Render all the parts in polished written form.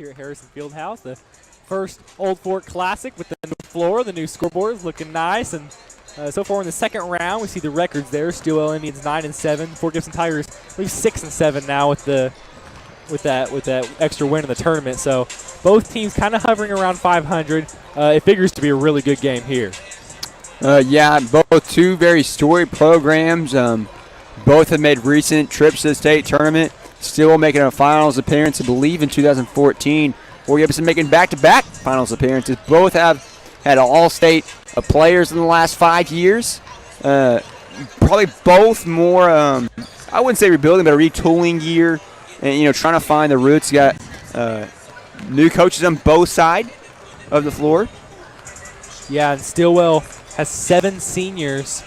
here at Harrison Fieldhouse. The first Old Fort Classic with the new floor, the new scoreboards looking nice. And so far in the second round, we see the records there. Stilwell Indians 9-7. Fort Gibson Tigers, I believe 6-7 now with that extra win in the tournament. So both teams kind of hovering around 500. It figures to be a really good game here. Yeah, both two very storied programs. Both have made recent trips to the state tournament. Still making a finals appearance, I believe, in 2014. Fort Gibson making back-to-back finals appearances. Both have had all-state players in the last 5 years. Probably both more, I wouldn't say rebuilding, but a retooling year. And, trying to find the roots. You got new coaches on both sides of the floor. Yeah, and Stilwell has 7 seniors.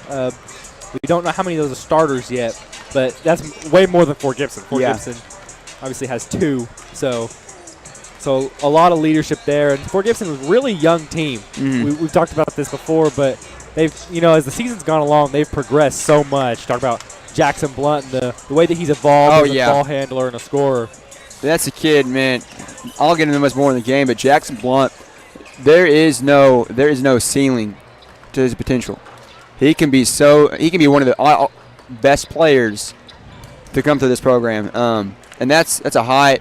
We don't know how many of those are starters yet, but that's way more than Fort Gibson. Fort Gibson obviously has 2, so a lot of leadership there. And Fort Gibson was a really young team. We've talked about this before, but they've, as the season's gone along, they've progressed so much. Talk about Jackson Blunt and the way that he's evolved as a ball handler and a scorer. That's a kid, man. I'll get into much more in the game, but Jackson Blunt, there is no ceiling to his potential. He can be one of the best players to come through this program, and that's a high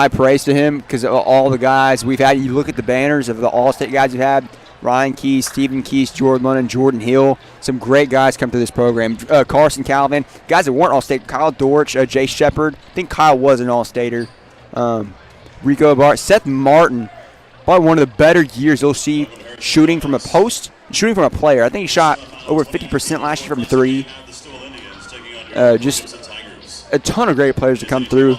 praise to him because all the guys we've had. You look at the banners of the All-State guys we've had: Ryan Keys, Stephen Keys, Jordan London, Jordan Hill. Some great guys come through this program. Carson Calvin, guys that weren't All-State. Kyle Dortch, Jay Shepard. I think Kyle was an All-Stater. Rico Bart, Seth Martin. Probably one of the better years you'll see shooting from a post, shooting from a player. I think he shot over 50% last year from 3. Just a ton of great players to come through.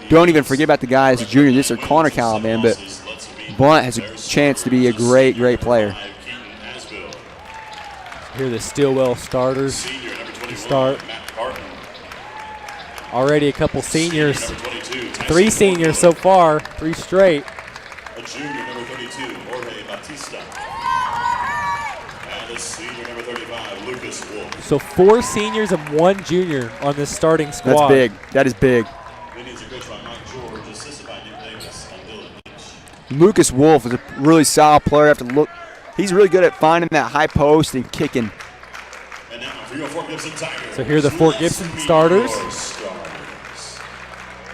Don't even forget about the guys, the junior. This is Connor Calaban, but Blunt has a chance to be a great, great player. Here are the Stilwell starters to start. Already a couple seniors. 3 seniors so far, 3 straight. A junior, number 32, Jorge Batista. And a senior, number 35, Lucas Wolf. So 4 seniors and 1 junior on this starting squad. That's big. That is big. Indians are coached by Mike George, assisted by Nick Davis and Dylan Lynch. Lucas Wolf is a really solid player. Have to look. He's really good at finding that high post and kicking. And now for your Fort Gibson Tigers. So here are the Fort Gibson starters.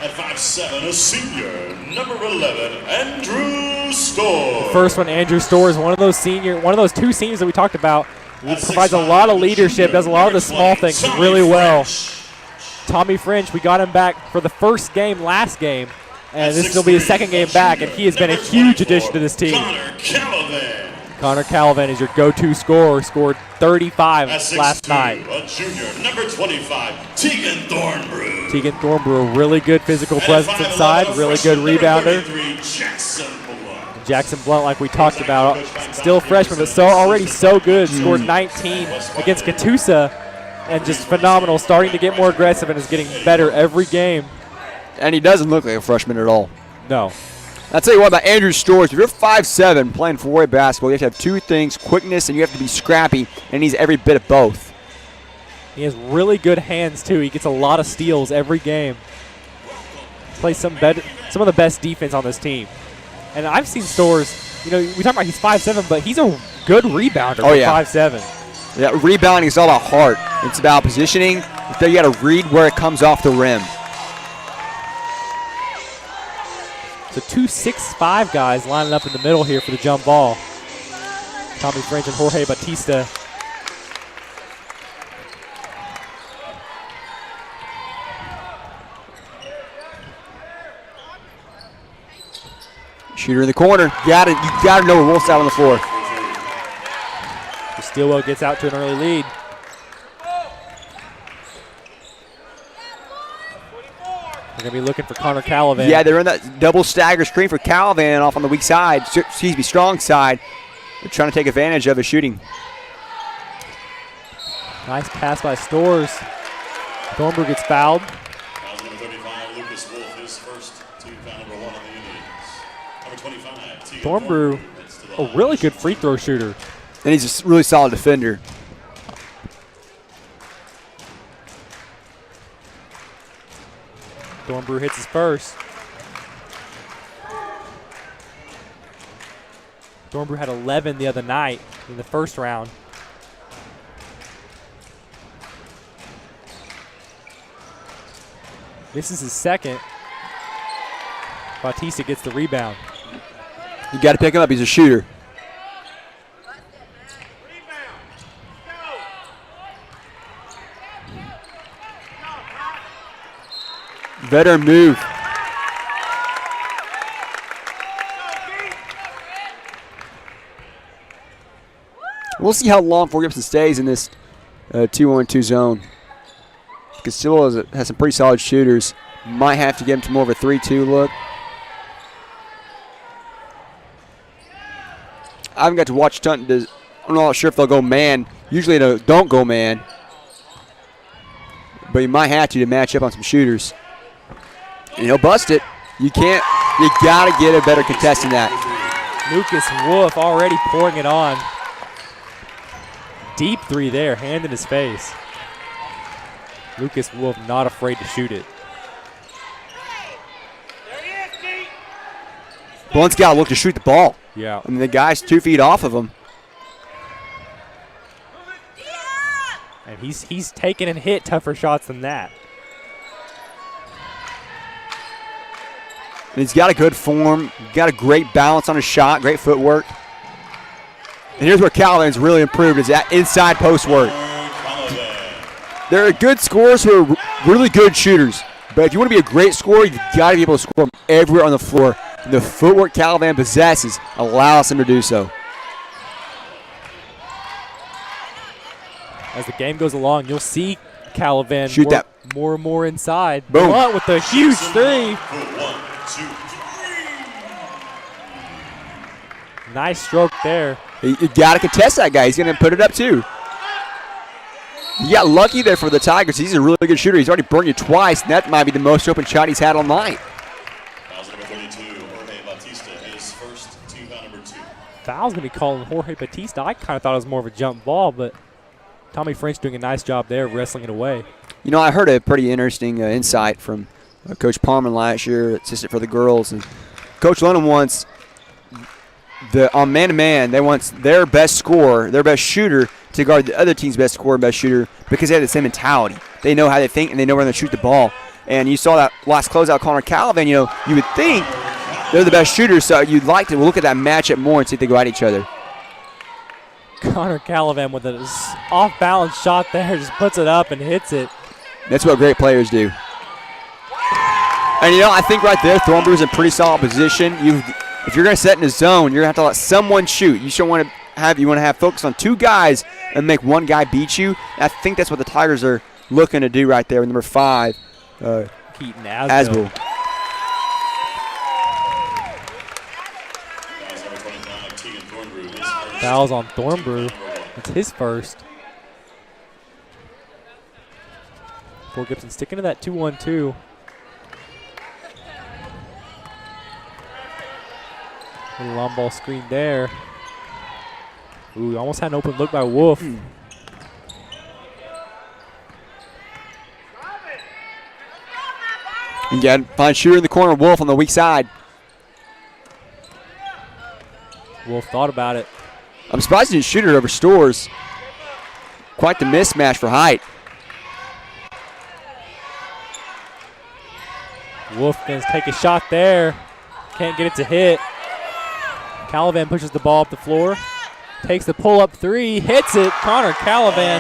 At 5'7", a senior, number 11, Andrew Storr. The first one, Andrew Storr, is one of those 2 seniors that we talked about. He provides a lot of leadership, does a lot of the small things really well. Tommy French, we got him back for the first game last game, and this will be his second game back, and he has been a huge addition to this team. Connor Calvin is your go-to scorer, scored 35 last night. A junior, number 25, Tegan Thornbrew. Tegan Thornbrew, a really good physical presence inside, really good rebounder. Jackson Blunt, like we talked about, still freshman, but already so good. Scored 19 against Catoosa, and just phenomenal, starting to get more aggressive and is getting better every game. And he doesn't look like a freshman at all. No. I'll tell you what about Andrew Storr. If you're 5'7", playing 4A basketball, you have to have 2 things: quickness, and you have to be scrappy, and he's every bit of both. He has really good hands, too. He gets a lot of steals every game. Plays some of the best defense on this team. And I've seen Storrs, we talk about he's 5'7", but he's a good rebounder for 5'7". Yeah, rebounding is all about heart. It's about positioning. You got to read where it comes off the rim. So 2 6'5" guys lining up in the middle here for the jump ball. Tommy French and Jorge Batista. Shooter in the corner. You gotta know where Wolf's out on the floor. So Stilwell gets out to an early lead. They're going to be looking for Connor Calvin. Yeah, they're in that double stagger screen for Calvin off on the weak side. Strong side. They're trying to take advantage of his shooting. Nice pass by Storrs. Thornbrew gets fouled. Number 35, Lucas Wolf, his first team foul, number 1 on the Indians. Number 25, Thornbrew, a really good free throw shooter. And he's a really solid defender. Thornbrew hits his first. Thornbrew had 11 the other night in the first round. This is his second. Bautista gets the rebound. You got to pick him up. He's a shooter. Veteran move. We'll see how long Fort Gibson stays in this 2-1-2 zone. Because Stilwell has some pretty solid shooters. Might have to get him to more of a 3-2 look. I haven't got to watch ton. I'm not sure if they'll go man. Usually they don't go man. But you might have to match up on some shooters. And he'll bust it. You can't. You got to get a better contest than that. Lucas Wolf already pouring it on. Deep three there, hand in his face. Lucas Wolf not afraid to shoot it. Blunt's got to look to shoot the ball. Yeah. I mean, the guy's 2 feet off of him. And he's taken and hit tougher shots than that. And he's got a good form, got a great balance on his shot, great footwork. And here's where Calvin's really improved, is that inside post work. There are good scorers who are really good shooters. But if you want to be a great scorer, you've got to be able to score from everywhere on the floor. And the footwork Calvin possesses allows him to do so. As the game goes along, you'll see Calvin Shoot that. more and more inside. Boom. Blunt with a huge three. Nice stroke there. You got to contest that guy. He's going to put it up too. You got lucky there for the Tigers. He's a really good shooter. He's already burned you twice, and that might be the most open shot he's had all night. Fouls number 32, Jorge Bautista, his first team foul number 2. Foul's going to be calling Jorge Bautista. I kind of thought it was more of a jump ball, but Tommy French doing a nice job there of wrestling it away. You know, I heard a pretty interesting insight from Coach Palmer last year, assistant for the girls. And Coach Lennon wants, on man-to-man, they want their best scorer, their best shooter, to guard the other team's best scorer and best shooter because they have the same mentality. They know how they think, and they know where they're going to shoot the ball. And you saw that last closeout, Connor Calvin, you would think they're the best shooters, so you'd like to look at that matchup more and see if they go at each other. Connor Calavan with an off-balance shot there, just puts it up and hits it. That's what great players do. And, I think right there, Thornbrew's in pretty solid position. If you're going to set in a zone, you're going to have to let someone shoot. You want to have focus on 2 guys and make one guy beat you. And I think that's what the Tigers are looking to do right there with number 5, Keaton Asbill. Fouls on Thornbrew. It's his first. Fort Gibson sticking to that 2-1-2. Little long ball screen there. Ooh, almost had an open look by Wolf. You got to find shooter in the corner. Wolf on the weak side. Wolf thought about it. I'm surprised he didn't shoot it over Stores. Quite the mismatch for height. Wolf going to take a shot there. Can't get it to hit. Calavan pushes the ball up the floor. Takes the pull-up 3. Hits it. Connor Calavan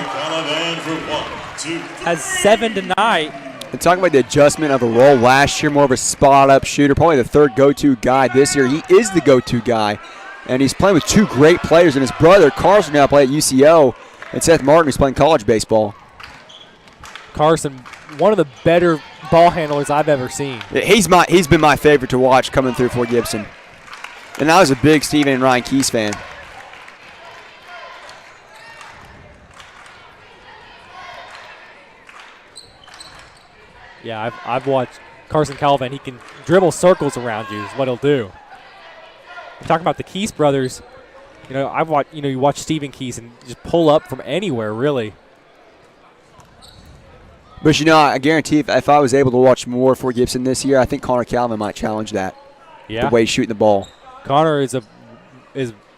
has 7 tonight. And talking about the adjustment of a role last year, more of a spot-up shooter, probably the third go-to guy this year. He is the go-to guy. And he's playing with 2 great players. And his brother, Carson, now play at UCO. And Seth Martin, who's playing college baseball. Carson, one of the better ball handlers I've ever seen. He's been my favorite to watch coming through for Gibson. And I was a big Steven and Ryan Keys fan. Yeah, I've watched Carson Calvin. He can dribble circles around you is what he'll do. You're talking about the Keys brothers. I've watched, you watch Stephen Keys and just pull up from anywhere, really. But, I guarantee if I was able to watch more for Gibson this year, I think Connor Calvin might challenge that. Yeah. The way he's shooting the ball. Connor is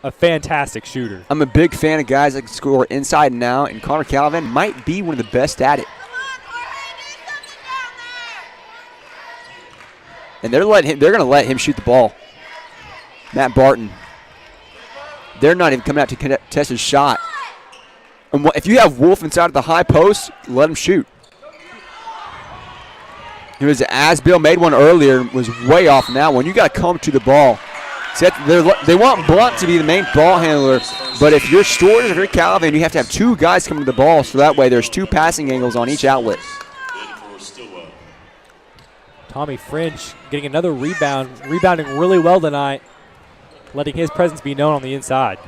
a fantastic shooter. I'm a big fan of guys that can score inside and out, and Connor Calvin might be one of the best at it. And they're going to let him shoot the ball. Matt Barton. They're not even coming out to contest his shot. And if you have Wolf inside of the high post, let him shoot. It was Asbill made one earlier, was way off on that one. You got to come to the ball. See, they want Blunt to be the main ball handler, but if you're Stewart, if you're Calvin, you have to have two guys coming to the ball, so that way there's two passing angles on each outlet. Tommy French getting another rebound, rebounding really well tonight, letting his presence be known on the inside.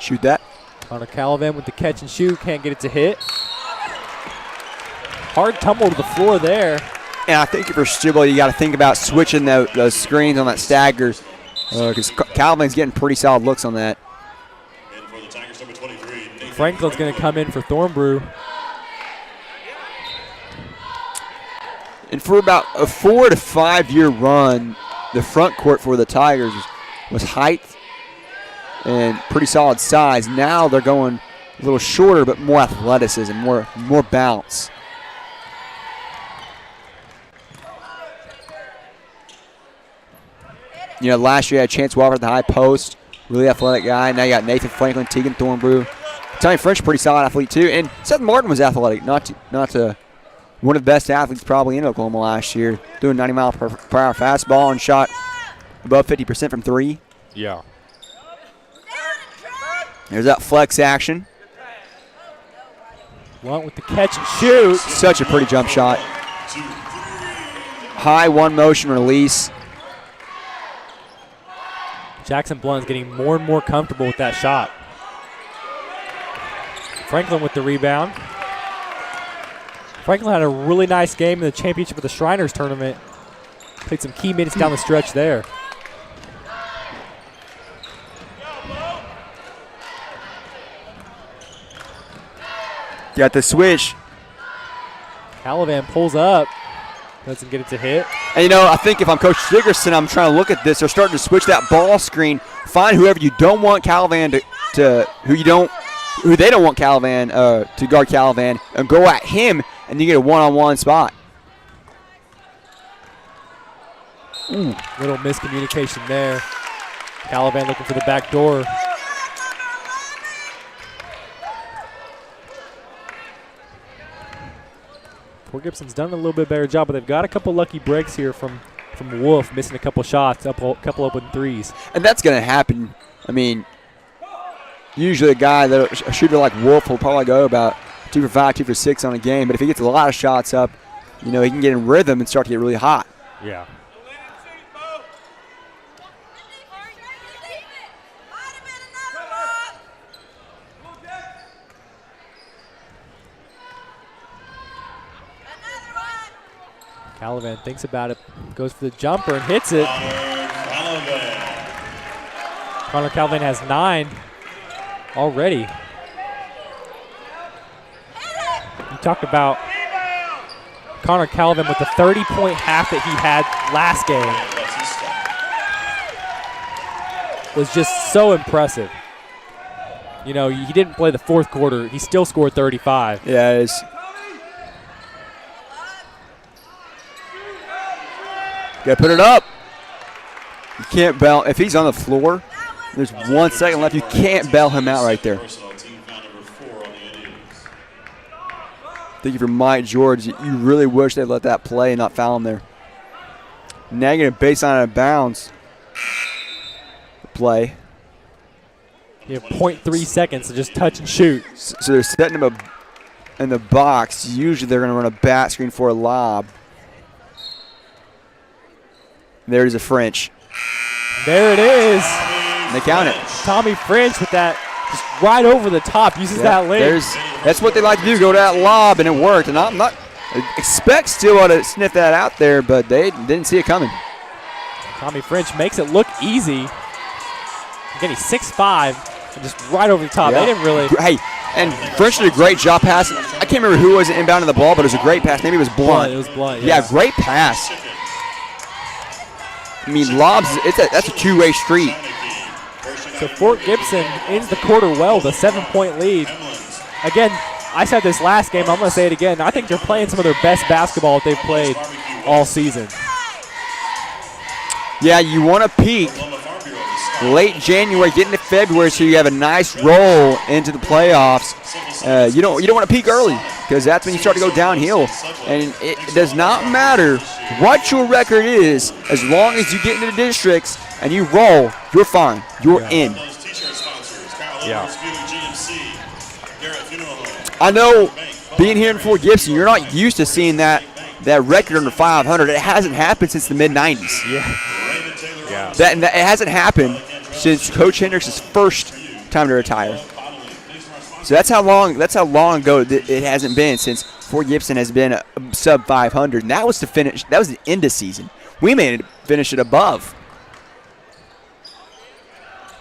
Shoot that. Connor Calvin with the catch and shoot, can't get it to hit. Hard tumble to the floor there. And I think if you're Stilwell, you got to think about switching those screens on that stagger, because Calvin's getting pretty solid looks on that. Franklin's going to come in for Thornbrew. And for about a 4 to 5 year run, the front court for the Tigers was height and pretty solid size. Now they're going a little shorter, but more athleticism, more bounce. You know, last year you had Chance Walker at the high post, really athletic guy. Now you got Nathan Franklin, Tegan Thornbrew. Tommy French, pretty solid athlete too. And Seth Martin was athletic, not one of the best athletes probably in Oklahoma last year, doing 90 mile per hour fastball and shot above 50% from three. Yeah. There's that flex action. Blunt with the catch and shoot. Such a pretty jump shot. High one motion release. Jackson Blunt's getting more and more comfortable with that shot. Franklin with the rebound. Franklin had a really nice game in the championship of the Shriners tournament. Played some key minutes down the stretch there. Got the switch. Calavan pulls up. Doesn't get it to hit. And, you know, I think if I'm Coach Sigerson, I'm trying to look at this. They're starting to switch that ball screen. Find whoever you don't want Calavan who they don't want Calavan to guard Calavan, and go at him, and you get a one-on-one spot. Ooh, little miscommunication there. Calavan looking for the back door. Fort Gibson's done a little bit better job, but they've got a couple lucky breaks here from Wolf, missing a couple shots, a couple open threes. And that's going to happen. I mean, usually a shooter like Wolf will probably go about 2 for 5, 2 for 6 on a game, but if he gets a lot of shots up, you know, he can get in rhythm and start to get really hot. Yeah. Calavan thinks about it, goes for the jumper and hits it. Connor Calavan has 9 already. You talked about Connor Calavan with the 30-point half that he had last game. Was just so impressive. You know, he didn't play the fourth quarter. He still scored 35. Yeah, it is. Got to put it up. You can't bail. If he's on the floor, there's 1 second left. You can't bail him out right there. Thank you for Mike George. You really wish they'd let that play and not foul him there. Negative baseline out of bounds. Play. You have 0.3 seconds to just touch and shoot. So they're setting him up in the box. Usually they're going to run a bat screen for a lob. There's a French. There it is. And they count it. Tommy French with that just right over the top, uses that lane. That's what they like to do, go to that lob, and it worked. And I'm not expect Stilwell to sniff that out there, but they didn't see it coming. Tommy French makes it look easy. Again, he's 6'5", and just right over the top. Yeah. They didn't really. Hey, and French did a great job passing. I can't remember who was inbounding the ball, but it was a great pass. Maybe it was Blunt. It was Blunt, yeah. Great pass. I mean, lobs, that's a two-way street. So Fort Gibson ends the quarter well with a 7-point lead. Again, I said this last game. I'm going to say it again. I think they're playing some of their best basketball that they've played all season. Yeah, you want to peak late January, get into February, so you have a nice roll into the playoffs. You don't want to peak early because that's when you start to go downhill. And it does not matter what your record is, as long as you get into the districts and you roll, you're fine. You're in. Yeah. I know being here in Fort Gibson, you're not used to seeing that record under 500. It hasn't happened since the mid-90s. Yeah. That it hasn't happened since Coach Hendricks' first time to retire. So that's how long ago it hasn't been since Fort Gibson has been a sub 500, and that was to finish. That was the end of season. We made it finish it above.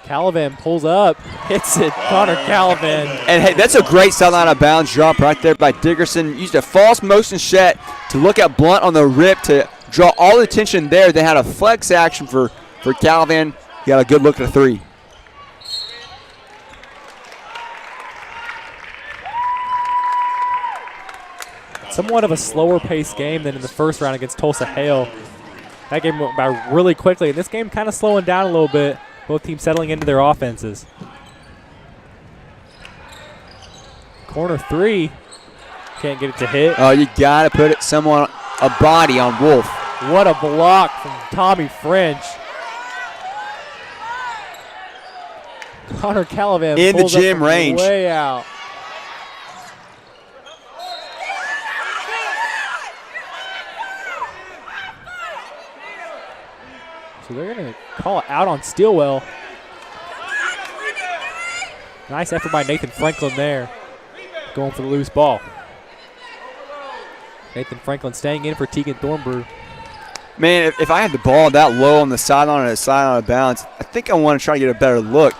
Calavan pulls up, hits it. Connor Calavan. And hey, that's a great sideline out of bounds drop right there by Dickerson. Used a false motion set to look at Blunt on the rip to draw all the attention there. They had a flex action for Calavan. He got a good look at the three. Somewhat of a slower paced game than in the first round against Tulsa Hale. That game went by really quickly, and this game kind of slowing down a little bit. Both teams settling into their offenses. Corner three. Can't get it to hit. Oh, you got to put it a body on Wolf. What a block from Tommy French. Connor Calavan in the pulls up gym from range. Way out. So they're going to call it out on Stilwell. Nice effort by Nathan Franklin there. Going for the loose ball. Nathan Franklin staying in for Tegan Thornbrew. Man, if I had the ball that low on the sideline and a sideline of bounds, I think I want to try to get a better look.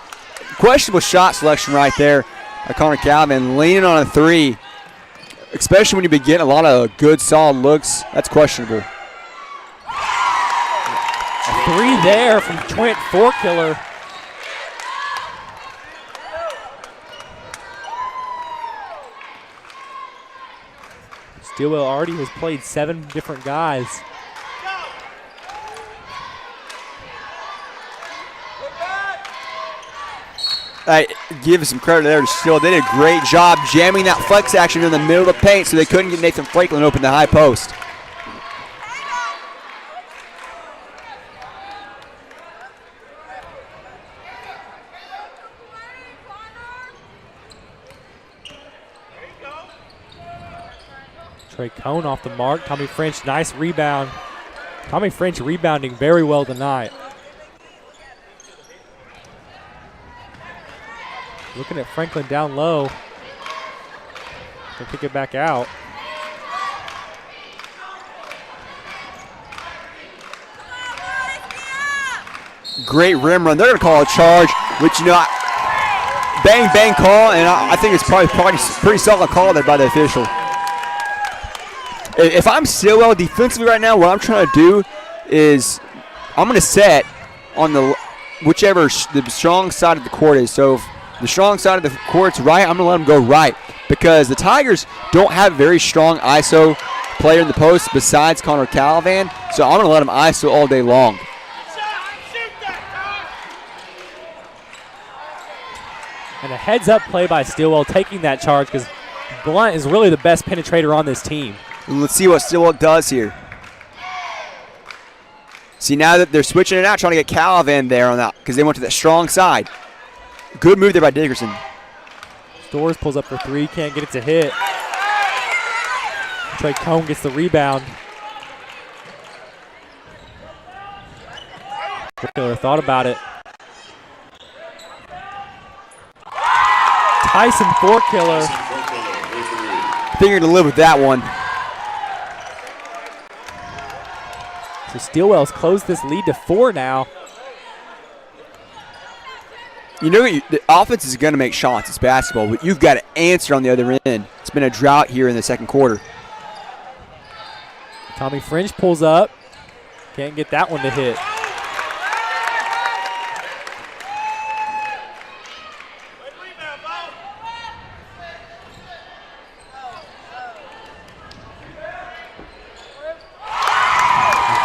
Questionable shot selection right there by Connor Calvin, leaning on a three, especially when you begin a lot of good, solid looks. That's questionable. A three there from Trent Forkiller. Stilwell already has played 7 different guys. I give some credit there to Stilwell. They did a great job jamming that flex action in the middle of the paint so they couldn't get Nathan Franklin open the high post. Trey Cone off the mark. Tommy French, nice rebound. Tommy French rebounding very well tonight. Looking at Franklin down low. They'll kick it back out. Great rim run. They're going to call a charge, which, you know, bang, bang call, and I think it's probably pretty solid call there by the official. If I'm Stilwell defensively right now, what I'm trying to do is I'm going to set on the whichever the strong side of the court is. So if the strong side of the court's right, I'm going to let them go right, because the Tigers don't have a very strong ISO player in the post besides Connor Calavan, so I'm going to let them ISO all day long. And a heads-up play by Stilwell taking that charge, because Blunt is really the best penetrator on this team. Let's see what Stilwell does here. See, now that they're switching it out, trying to get Calavan there on that, because they went to that strong side. Good move there by Dickerson. Storrs pulls up for 3, can't get it to hit. Trey Cone gets the rebound. Forkiller thought about it. Tyson Forkiller. Figured to live with that one. So Stilwell's closed this lead to 4 now. You know, the offense is going to make shots. It's basketball, but you've got to answer on the other end. It's been a drought here in the second quarter. Tommy French pulls up. Can't get that one to hit.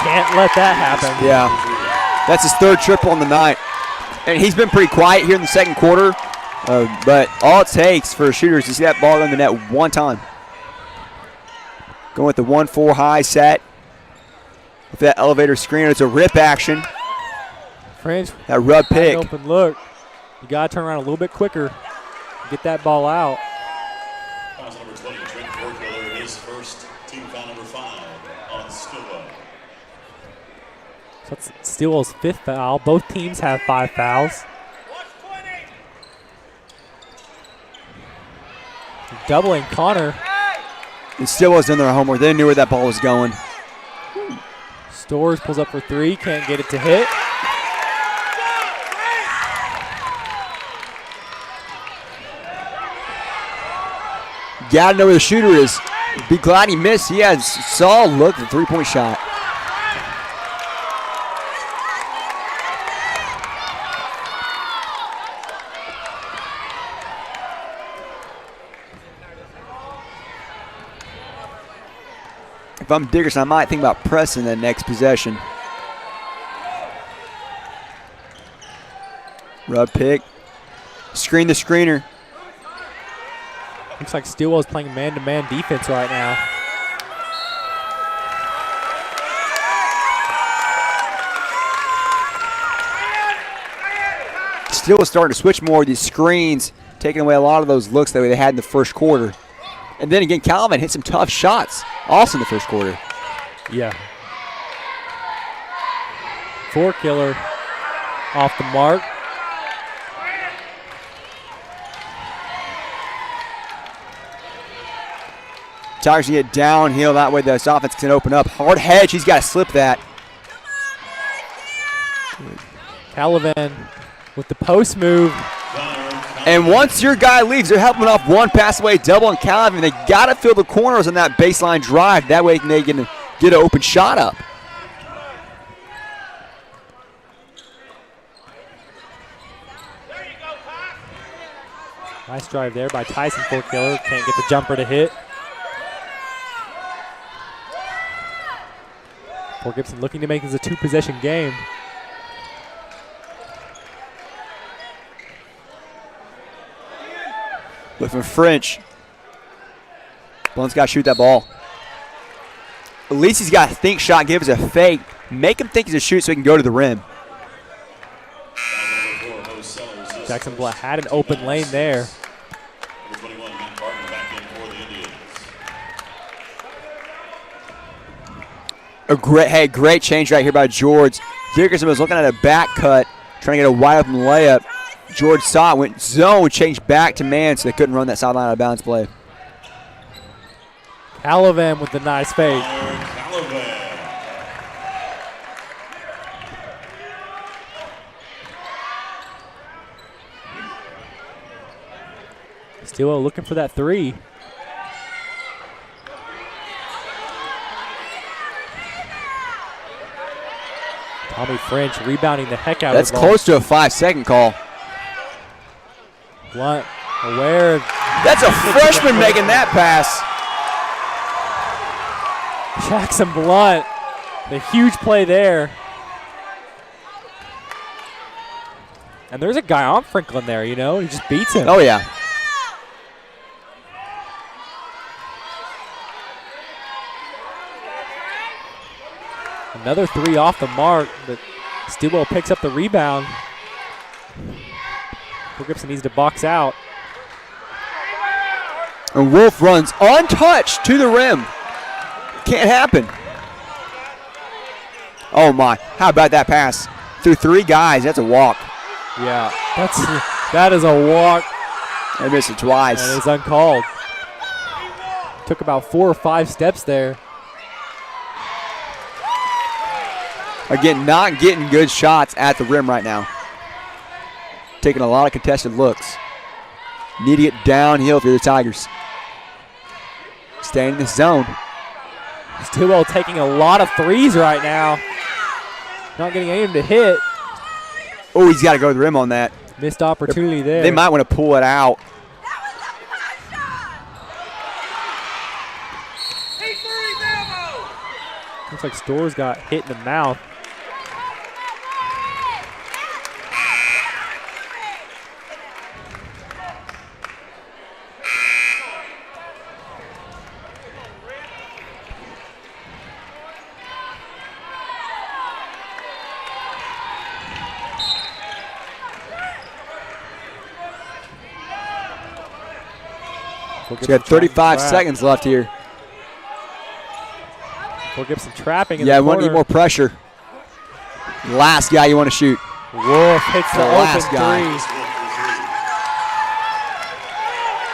Can't let that happen. Yeah. That's his third triple on the night. And he's been pretty quiet here in the second quarter. But all it takes for a shooter is to see that ball in the net one time. Going with the 1-4 high set. With that elevator screen, it's a rip action. French. That rub pick. Open look. You got to turn around a little bit quicker. Get that ball out. Foul number 20, Trent Forkiller, his first team foul number 5 on Stilwell. So that's Stilwell's 5th foul. Both teams have 5 fouls. Doubling Connor. And Stilwell's done their homework. They knew where that ball was going. Storrs pulls up for 3. Can't get it to hit. Got to know where the shooter is. Be glad he missed. He had a solid look at the three-point shot. If I'm Dickerson, I might think about pressing the next possession. Rub pick. Screen the screener. Looks like Stilwell's playing man-to-man defense right now. Stilwell's starting to switch more of these screens, taking away a lot of those looks that they had in the first quarter. And then again, Calvin hit some tough shots also in the first quarter. Yeah. Forkiller off the mark. Tigers can get downhill. That way this offense can open up. Hard hedge. He's got to slip that. Calavan with the post move. And once your guy leaves, they're helping off one pass away, double on Calvin. They got to fill the corners on that baseline drive. That way they can get an open shot up. Nice drive there by Tyson Forkiller. Can't get the jumper to hit. Fort Gibson looking to make this a 2-possession game. Looking for French. Blunt's got to shoot that ball. At least he's got to think shot, give us a fake. Make him think he's a shoot so he can go to the rim. Jackson Blunt had an open lane there. Great change right here by George. Dickerson was looking at a back cut, trying to get a wide open layup. George saw it, went zone, changed back to man, so they couldn't run that sideline out of bounds play. Calavan with the nice fade. Stilwell looking for that 3. Tommy French rebounding the heck out of the ball. That's close to a 5-second call. Blunt aware. That's a freshman making that pass. Jackson Blunt, the huge play there. And there's a guy on Franklin there, you know, he just beats him. Oh, yeah. Another 3 off the mark, but Stilwell picks up the rebound. Gibson needs to box out. And Wolf runs untouched to the rim. Can't happen. Oh, my. How about that pass? Through 3 guys, that's a walk. Yeah, that is a walk. They missed it twice. And it's uncalled. Took about 4 or 5 steps there. Again, not getting good shots at the rim right now. taking a lot of contested looks. Need to get downhill if you're the Tigers. Staying in the zone. Stilwell taking a lot of threes right now. Not getting any of them to hit. Oh, he's got to go to the rim on that. Missed opportunity there. They might want to pull it out. Looks like Storrs got hit in the mouth. He's got 35 seconds left here. We'll get some trapping in Yeah, the we corner. need more pressure. Last guy you want to shoot. Wolf hits the last open guy.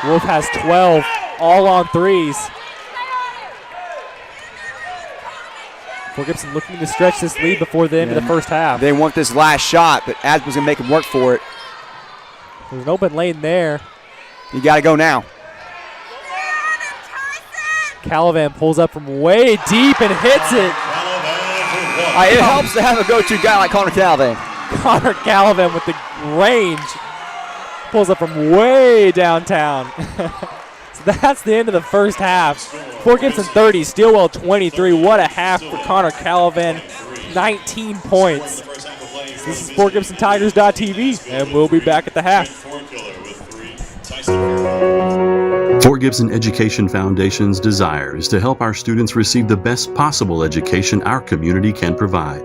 three. Wolf has 12, all on threes. Fort Gibson looking to stretch this lead before the end of the first half. They want this last shot, but Aspen's going to make him work for it. There's an open lane there. You got to go now. Calavan pulls up from way deep and hits it. It helps to have a go-to guy like Connor Calvin. Connor Calavan with the range. Pulls up from way downtown. So that's the end of the first half. Fort Gibson 30, Stilwell 23. What a half for Connor Calavan. 19 points. This is FortGibsonTigers.tv, and we'll be back at the half. Fort Gibson Education Foundation's desire is to help our students receive the best possible education our community can provide.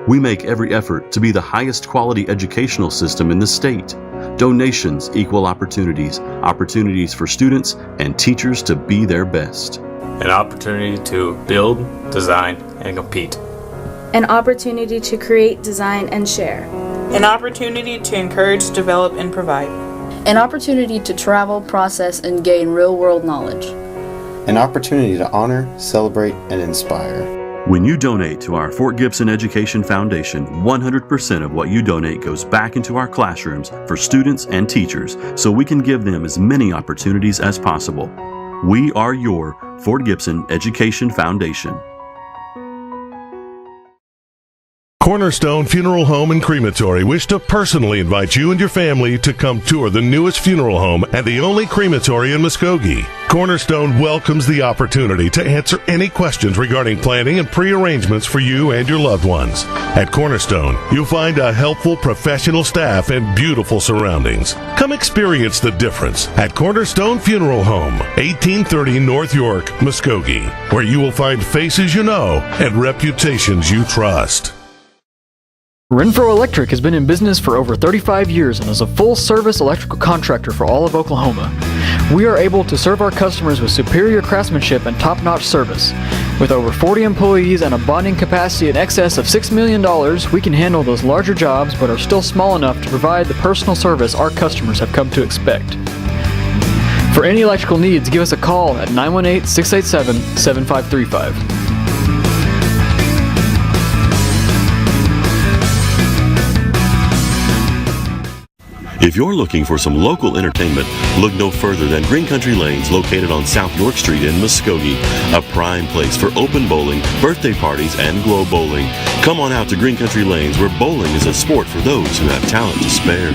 We make every effort to be the highest quality educational system in the state. Donations equal opportunities, opportunities for students and teachers to be their best. An opportunity to build, design, and compete. An opportunity to create, design, and share. An opportunity to encourage, develop, and provide. An opportunity to travel, process, and gain real-world knowledge. An opportunity to honor, celebrate, and inspire. When you donate to our Fort Gibson Education Foundation, 100% of what you donate goes back into our classrooms for students and teachers so we can give them as many opportunities as possible. We are your Fort Gibson Education Foundation. Cornerstone Funeral Home and Crematory wish to personally invite you and your family to come tour the newest funeral home and the only crematory in Muskogee. Cornerstone welcomes the opportunity to answer any questions regarding planning and pre-arrangements for you and your loved ones. At Cornerstone, you'll find a helpful professional staff and beautiful surroundings. Come experience the difference at Cornerstone Funeral Home, 1830 North York, Muskogee, where you will find faces you know and reputations you trust. Renfro Electric has been in business for over 35 years and is a full-service electrical contractor for all of Oklahoma. We are able to serve our customers with superior craftsmanship and top-notch service. With over 40 employees and a bonding capacity in excess of $6 million, we can handle those larger jobs but are still small enough to provide the personal service our customers have come to expect. For any electrical needs, give us a call at 918-687-7535. If you're looking for some local entertainment, look no further than Green Country Lanes, located on South York Street in Muskogee, a prime place for open bowling, birthday parties, and glow bowling. Come on out to Green Country Lanes, where bowling is a sport for those who have talent to spare.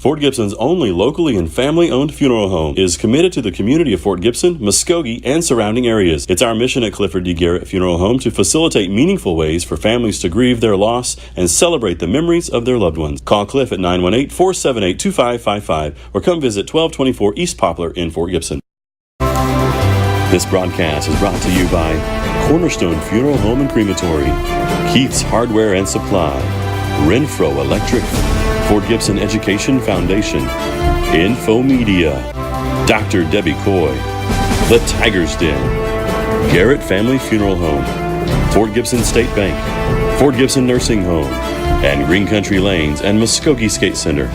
Fort Gibson's only locally and family-owned funeral home, is committed to the community of Fort Gibson, Muskogee, and surrounding areas. It's our mission at Clifford D. Garrett Funeral Home to facilitate meaningful ways for families to grieve their loss and celebrate the memories of their loved ones. Call Cliff at 918-478-2555 or come visit 1224 East Poplar in Fort Gibson. This broadcast is brought to you by Cornerstone Funeral Home and Crematory, Keith's Hardware and Supply, Renfro Electric, Fort Gibson Education Foundation, Info Media, Dr. Debbie Coy, The Tiger's Den, Garrett Family Funeral Home, Fort Gibson State Bank, Fort Gibson Nursing Home, and Green Country Lanes and Muskogee Skate Center.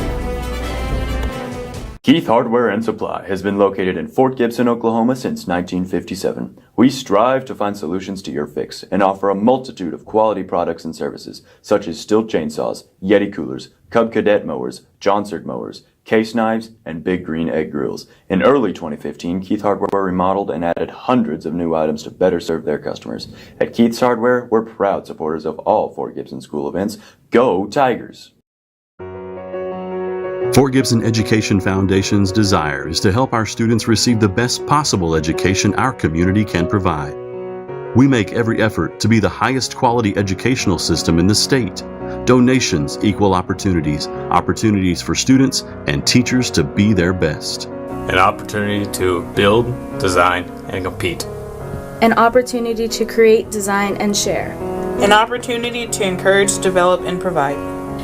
Keith Hardware and Supply has been located in Fort Gibson, Oklahoma since 1957. We strive to find solutions to your fix and offer a multitude of quality products and services such as Stihl chainsaws, Yeti coolers, Cub Cadet mowers, Johnsert mowers, case knives, and Big Green Egg grills. In early 2015, Keith Hardware remodeled and added hundreds of new items to better serve their customers. At Keith's Hardware, we're proud supporters of all Fort Gibson school events. Go Tigers! Fort Gibson Education Foundation's desire is to help our students receive the best possible education our community can provide. We make every effort to be the highest quality educational system in the state. Donations equal opportunities, opportunities for students and teachers to be their best. An opportunity to build, design, and compete. An opportunity to create, design, and share. An opportunity to encourage, develop, and provide.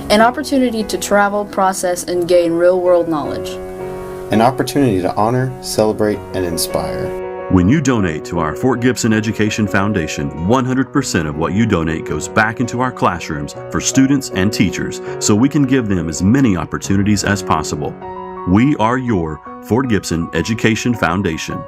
An opportunity to travel, process, and gain real-world knowledge. An opportunity to honor, celebrate, and inspire. When you donate to our Fort Gibson Education Foundation, 100% of what you donate goes back into our classrooms for students and teachers so we can give them as many opportunities as possible. We are your Fort Gibson Education Foundation.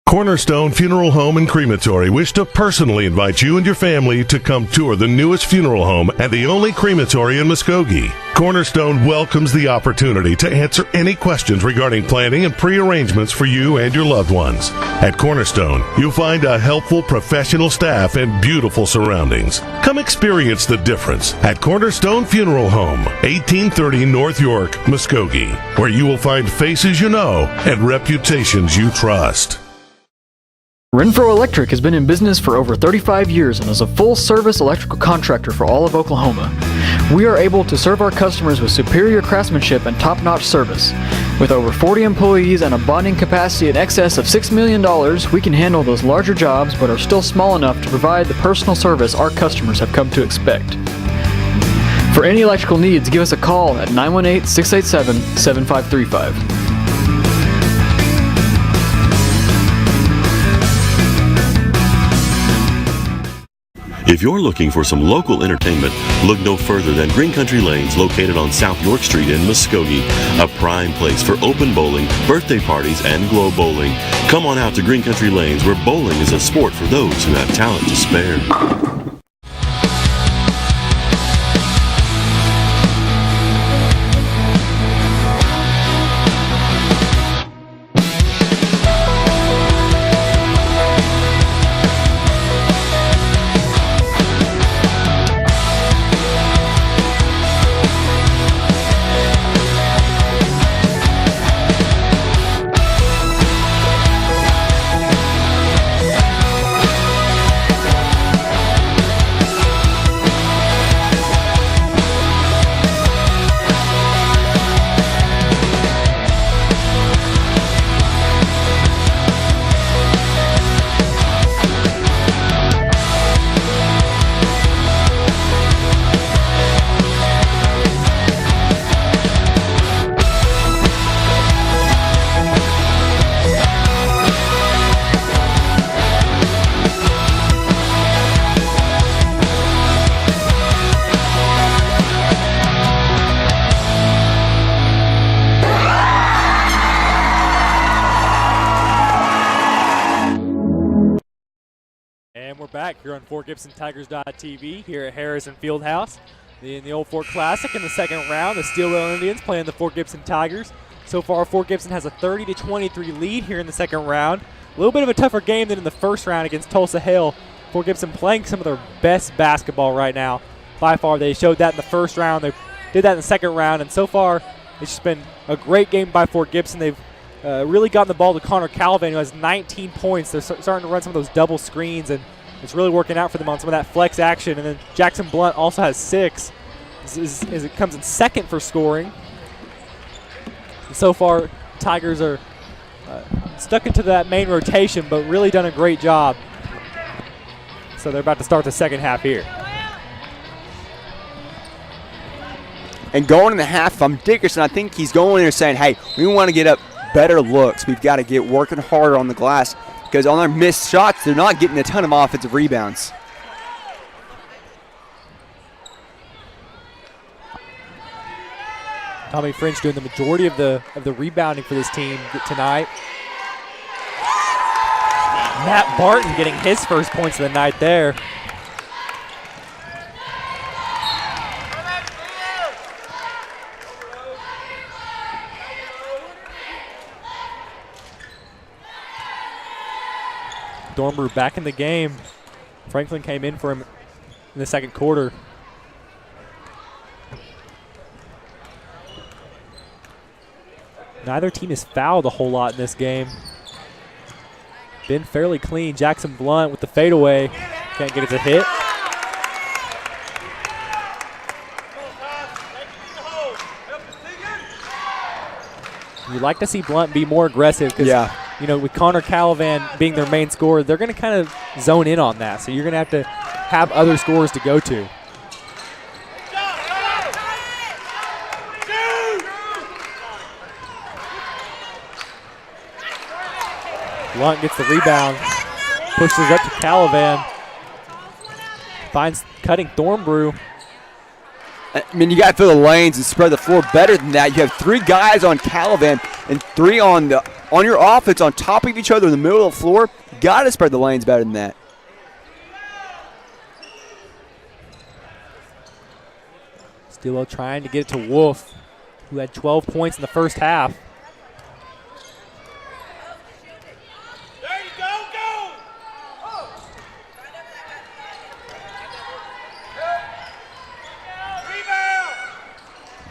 Cornerstone Funeral Home and Crematory wish to personally invite you and your family to come tour the newest funeral home and the only crematory in Muskogee. Cornerstone welcomes the opportunity to answer any questions regarding planning and pre-arrangements for you and your loved ones. At Cornerstone, you'll find a helpful professional staff and beautiful surroundings. Come experience the difference at Cornerstone Funeral Home, 1830 North York, Muskogee, where you will find faces you know and reputations you trust. Renfro Electric has been in business for over 35 years and is a full-service electrical contractor for all of Oklahoma. We are able to serve our customers with superior craftsmanship and top-notch service. With over 40 employees and a bonding capacity in excess of $6 million, we can handle those larger jobs but are still small enough to provide the personal service our customers have come to expect. For any electrical needs, give us a call at 918-687-7535. If you're looking for some local entertainment, look no further than Green Country Lanes, located on South York Street in Muskogee, a prime place for open bowling, birthday parties, and glow bowling. Come on out to Green Country Lanes, where bowling is a sport for those who have talent to spare. Back here on FortGibsonTigers.tv here at Harrison Fieldhouse in the Old Fort Classic in the second round. The Stilwell Indians playing the Fort Gibson Tigers. So far, Fort Gibson has a 30-23 lead here in the second round. A little bit of a tougher game than in the first round against Tulsa Hill. Fort Gibson playing some of their best basketball right now. By far, they showed that in the first round. They did that in the second round, and so far it's just been a great game by Fort Gibson. They've really gotten the ball to Connor Calvin, who has 19 points. They're starting to run some of those double screens, and it's really working out for them on some of that flex action. And then Jackson Blunt also has 6 as it comes in second for scoring. And so far, Tigers are stuck into that main rotation, but really done a great job. So they're about to start the second half here. And going in the half, if I'm Dickerson, I think he's going in there saying, hey, we want to get up better looks. We've got to get working harder on the glass because on their missed shots, they're not getting a ton of offensive rebounds. Tommy French doing the majority of the rebounding for this team tonight. Matt Barton getting his first points of the night there. Dornbrew back in the game. Franklin came in for him in the second quarter. Neither team has fouled a whole lot in this game. Been fairly clean. Jackson Blunt with the fadeaway. Can't get it to hit. You'd like to see Blunt be more aggressive because, you know, with Connor Calavan being their main scorer, they're going to kind of zone in on that. So you're going to have other scorers to go to. Blunt gets the rebound, pushes up to Calavan, finds cutting Thornbrew. I mean, you got to fill the lanes and spread the floor better than that. You have 3 guys on Calavan and 3 on your offense on top of each other in the middle of the floor. Got to spread the lanes better than that. Stilwell trying to get it to Wolf, who had 12 points in the first half.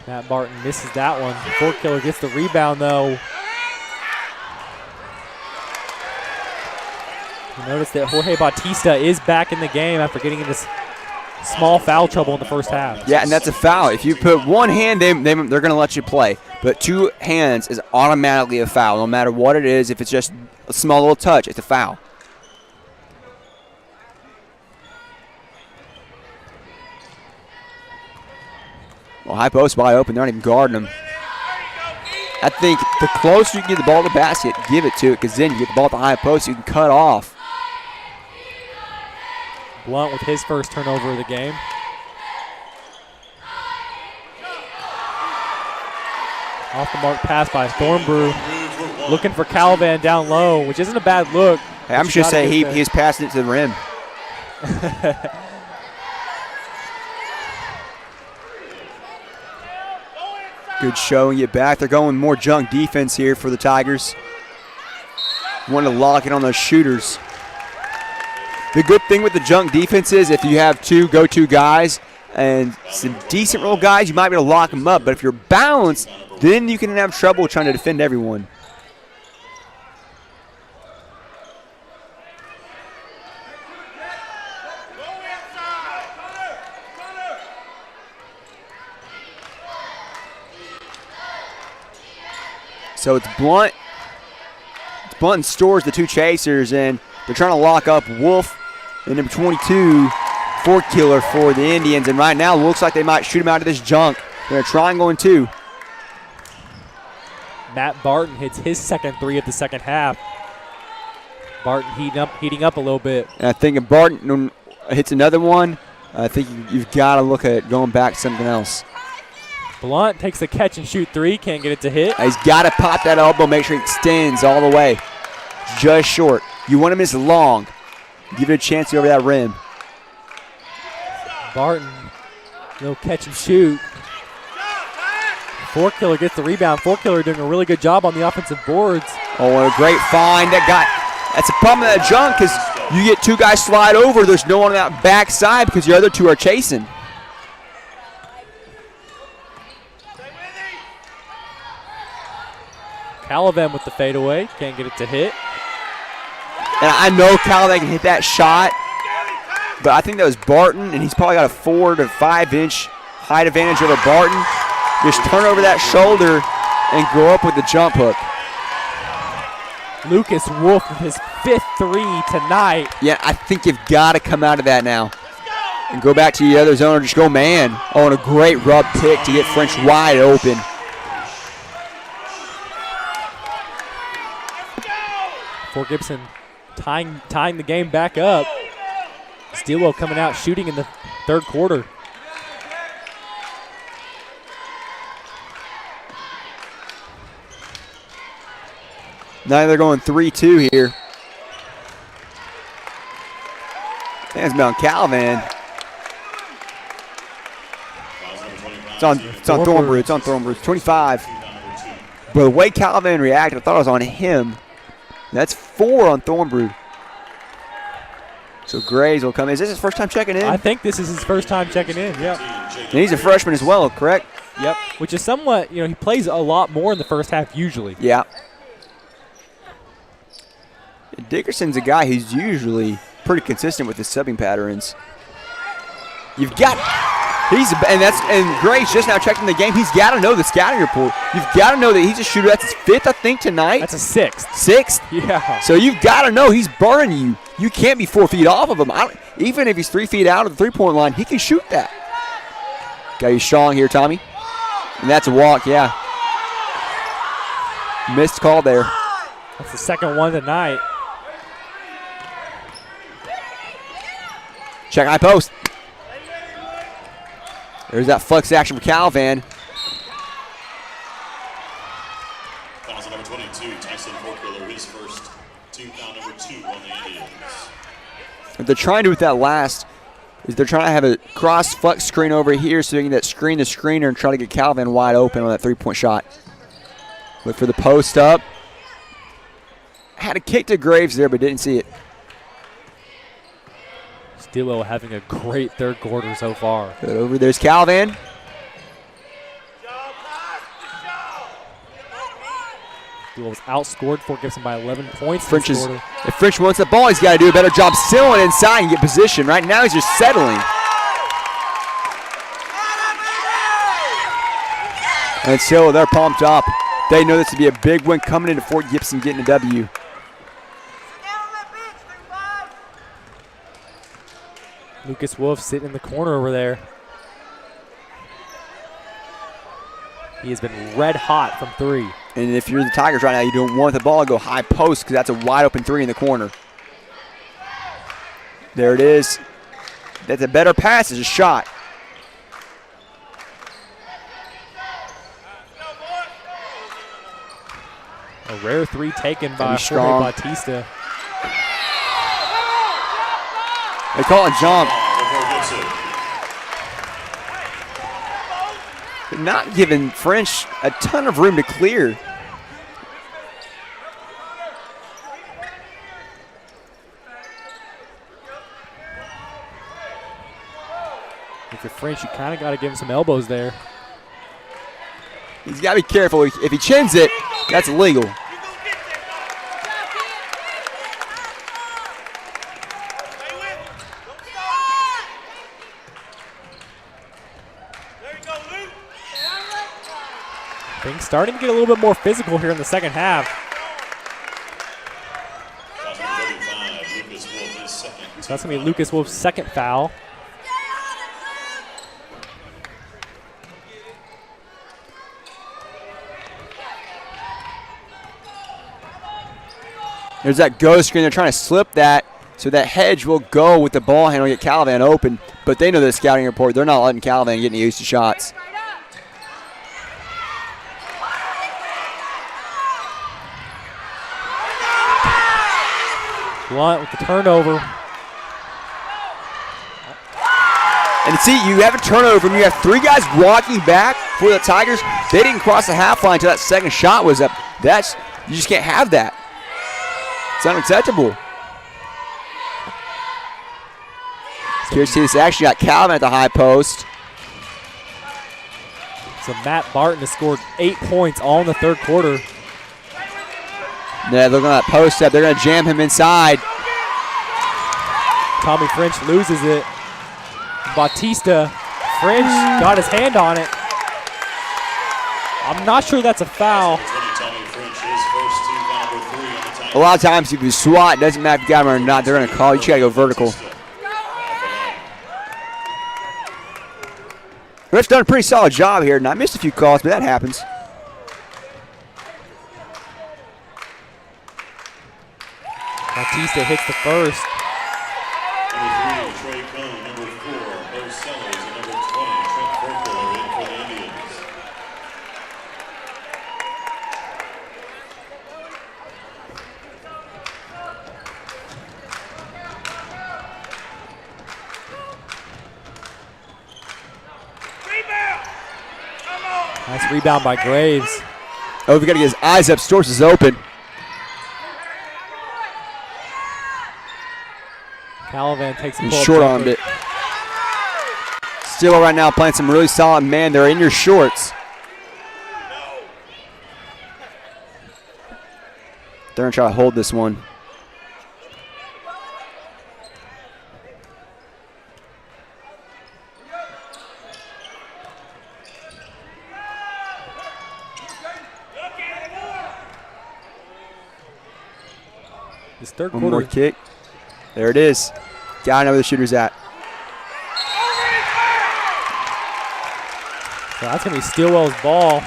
Matt Barton misses that one. Fort Killer gets the rebound, though. You notice that Jorge Bautista is back in the game after getting into small foul trouble in the first half. Yeah, and that's a foul. If you put one hand, they're going to let you play. But 2 hands is automatically a foul, no matter what it is. If it's just a small little touch, it's a foul. Well, high post wide open. They're not even guarding him. I think the closer you can get the ball to the basket, give it to it, because then you get the ball at the high post, you can cut off. Blunt with his first turnover of the game. Off the mark pass by Thornbrew. Looking for Calavan down low, which isn't a bad look. Hey, I'm just saying he's passing it to the rim. Good showing it back. They're going more junk defense here for the Tigers. Want to lock it on those shooters. The good thing with the junk defense is if you have 2 go-to guys and some decent role guys, you might be able to lock them up. But if you're balanced, then you can have trouble trying to defend everyone. So it's Blunt. Blunt and Stores, the 2 chasers, and they're trying to lock up Wolf and number 22, Fort Killer for the Indians. And right now, it looks like they might shoot him out of this junk. They're trying going 2. Matt Barton hits his second 3 of the second half. Barton heating up a little bit. And I think if Barton hits another one, I think you've got to look at going back to something else. Blunt takes the catch and shoot 3, can't get it to hit. He's got to pop that elbow, make sure he extends all the way. Just short. You want him as long. Give it a chance to go over that rim. Barton, no catch and shoot. Fort Killer gets the rebound. Fort Killer doing a really good job on the offensive boards. Oh, what a great find. That's a problem with that junk because you get 2 guys slide over. There's no one on that back side because the other 2 are chasing. Calavan with the fadeaway. Can't get it to hit. And I know Calavan can hit that shot, but I think that was Barton, and he's probably got a 4 to 5 inch height advantage over Barton. Just turn over that shoulder and go up with the jump hook. Lucas Wolf with his 5th 3 tonight. Yeah, I think you've got to come out of that now and go back to the other zone or just go man. Oh, and a great rub pick to get French wide open. Fort Gibson tying the game back up. Stilwell coming out shooting in the third quarter. Now they're going 3-2 here. Hands down Calavan. It's on Thornbrew. It's on Thornbrew. 25. But the way Calavan reacted, I thought it was on him. That's 4 on Thornbrew. So Graves will come in. Is this his first time checking in? I think this is his first time checking in, yep. And he's a freshman as well, correct? Yep, which is somewhat, he plays a lot more in the first half usually. Yeah. Dickerson's a guy who's usually pretty consistent with his subbing patterns. And Graves just now checking the game. He's got to know the scouting report. You've got to know that he's a shooter. That's his 5th, I think, tonight. That's a 6th. 6th? Yeah. So you've got to know he's burning you. You can't be 4 feet off of him. Even if he's 3 feet out of the three-point line, he can shoot that. Got you strong here, Tommy. And that's a walk, yeah. Missed call there. That's the second one tonight. Check high post. There's that flex action for Calavan. Fouls number 22, Tyson Forkiller, his first team foul number 2 on the Indians. What they're trying to do with that last is they're trying to have a cross flex screen over here so they can screen the screener and try to get Calavan wide open on that three-point shot. Look for the post up. Had a kick to Graves there, but didn't see it. Stilwell having a great third quarter so far. Good over there's Calavan. Stilwell was outscored Fort Gibson by 11 points. If French wants the ball, he's got to do a better job sealing inside and get position. Right now he's just settling. And so they're pumped up. They know this would be a big win coming into Fort Gibson getting a W. Lucas Wolf sitting in the corner over there. He has been red hot from 3. And if you're the Tigers right now, you don't want the ball to go high post because that's a wide open 3 in the corner. There it is. That's a better pass. It's a shot. A rare 3 taken by Jorge Bautista. They call it jump. They're not giving French a ton of room to clear. If you're French, you kind of got to give him some elbows there. He's got to be careful. If he chins it, that's illegal. Things starting to get a little bit more physical here in the second half. So that's going to be Lucas Wolf's second foul. There's that go screen. They're trying to slip that so that Hedge will go with the ball handle and get Calavan open. But they know the scouting report. They're not letting Calavan get any used to shots. Blunt with the turnover. And see, you have a turnover and you have 3 guys walking back for the Tigers. They didn't cross the half line until that second shot was up. You just can't have that. It's unacceptable. Curious to see this actually got Calvin at the high post. So Matt Barton has scored 8 points all in the third quarter. Yeah, they're going to post up. They're going to jam him inside. Tommy French loses it. Bautista, French got his hand on it. I'm not sure that's a foul. A lot of times if you swat, it doesn't matter if you got him or not, they're going to call. You just got to go vertical. Ref's done a pretty solid job here, and I missed a few calls, but that happens. Bautista hits the first. Number 3, Trey Cone. Number 4, Bo Sellers. And number 20, Trent Forkler in for the Indians. Nice rebound by Graves. Oh, we got to get his eyes up. Storrs is open. Calavan takes a He pull-up short-armed jumper. it. Stilwell right now playing some really solid man. They're in your shorts. They're going to try to hold this one. This third One quarter. more kick. There it is. Gotta know where the shooter's at. So that's going to be Stilwell's ball.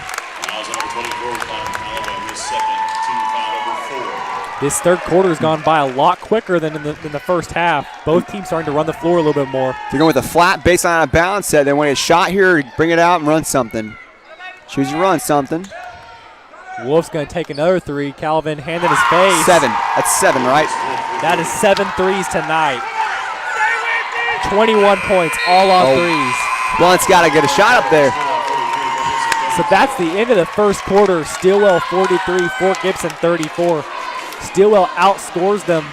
This third quarter has gone by a lot quicker than in the first half. Both teams starting to run the floor a little bit more. They're going with a flat baseline out of bounds set. They want to get a shot here, bring it out, and run something. Choose to run something. Wolf's going to take another three. Calvin hand in his face. 7. That's 7, right? That is 7 threes tonight. 21 points, all on threes. Blunt's got to get a shot up there. So that's the end of the first quarter. Stilwell 43, Fort Gibson 34. Stilwell outscores them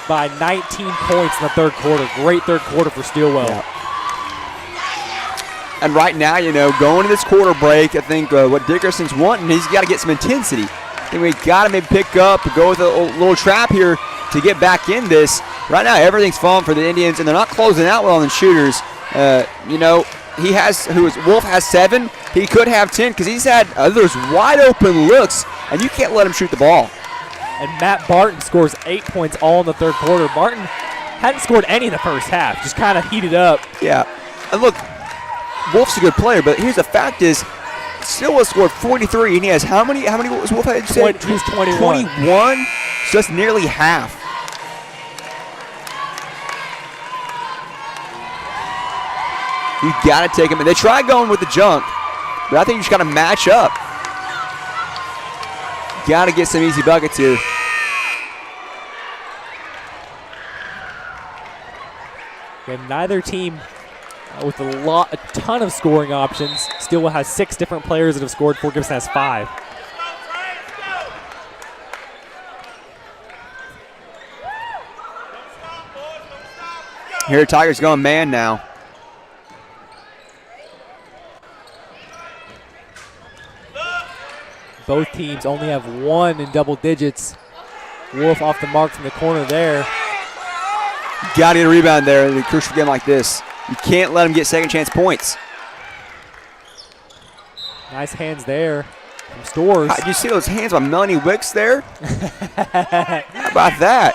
by 19 points in the third quarter. Great third quarter for Stilwell. Yeah. And right now, you know, going to this quarter break, I think what Dickerson's wanting, he's got to get some intensity. I think we got to maybe pick up, go with a little trap here to get back in this. Right now, everything's falling for the Indians, and they're not closing out well on the shooters. You know, Wolf has 7. He could have 10 because he's had others wide open looks, and you can't let him shoot the ball. And Matt Barton scores 8 points all in the third quarter. Barton hadn't scored any in the first half, just kind of heated up. Yeah. And look, Wolf's a good player, but here's the fact is, Stilwell scored 43, and he has how many was Wolf had? He's 21. 21? So that's nearly half. You got to take him. And they tried going with the junk, but I think you just got to match up. Got to get some easy buckets here. And neither team with a ton of scoring options. Stilwell has 6 different players that have scored. Fort Gibson has 5. Here, Tigers going man now. Both teams only have 1 in double digits. Wolf off the mark from the corner there. Got to get a rebound there in a crucial game like this. You can't let them get second chance points. Nice hands there from Storrs. Did you see those hands by Melanie Wicks there? How about that?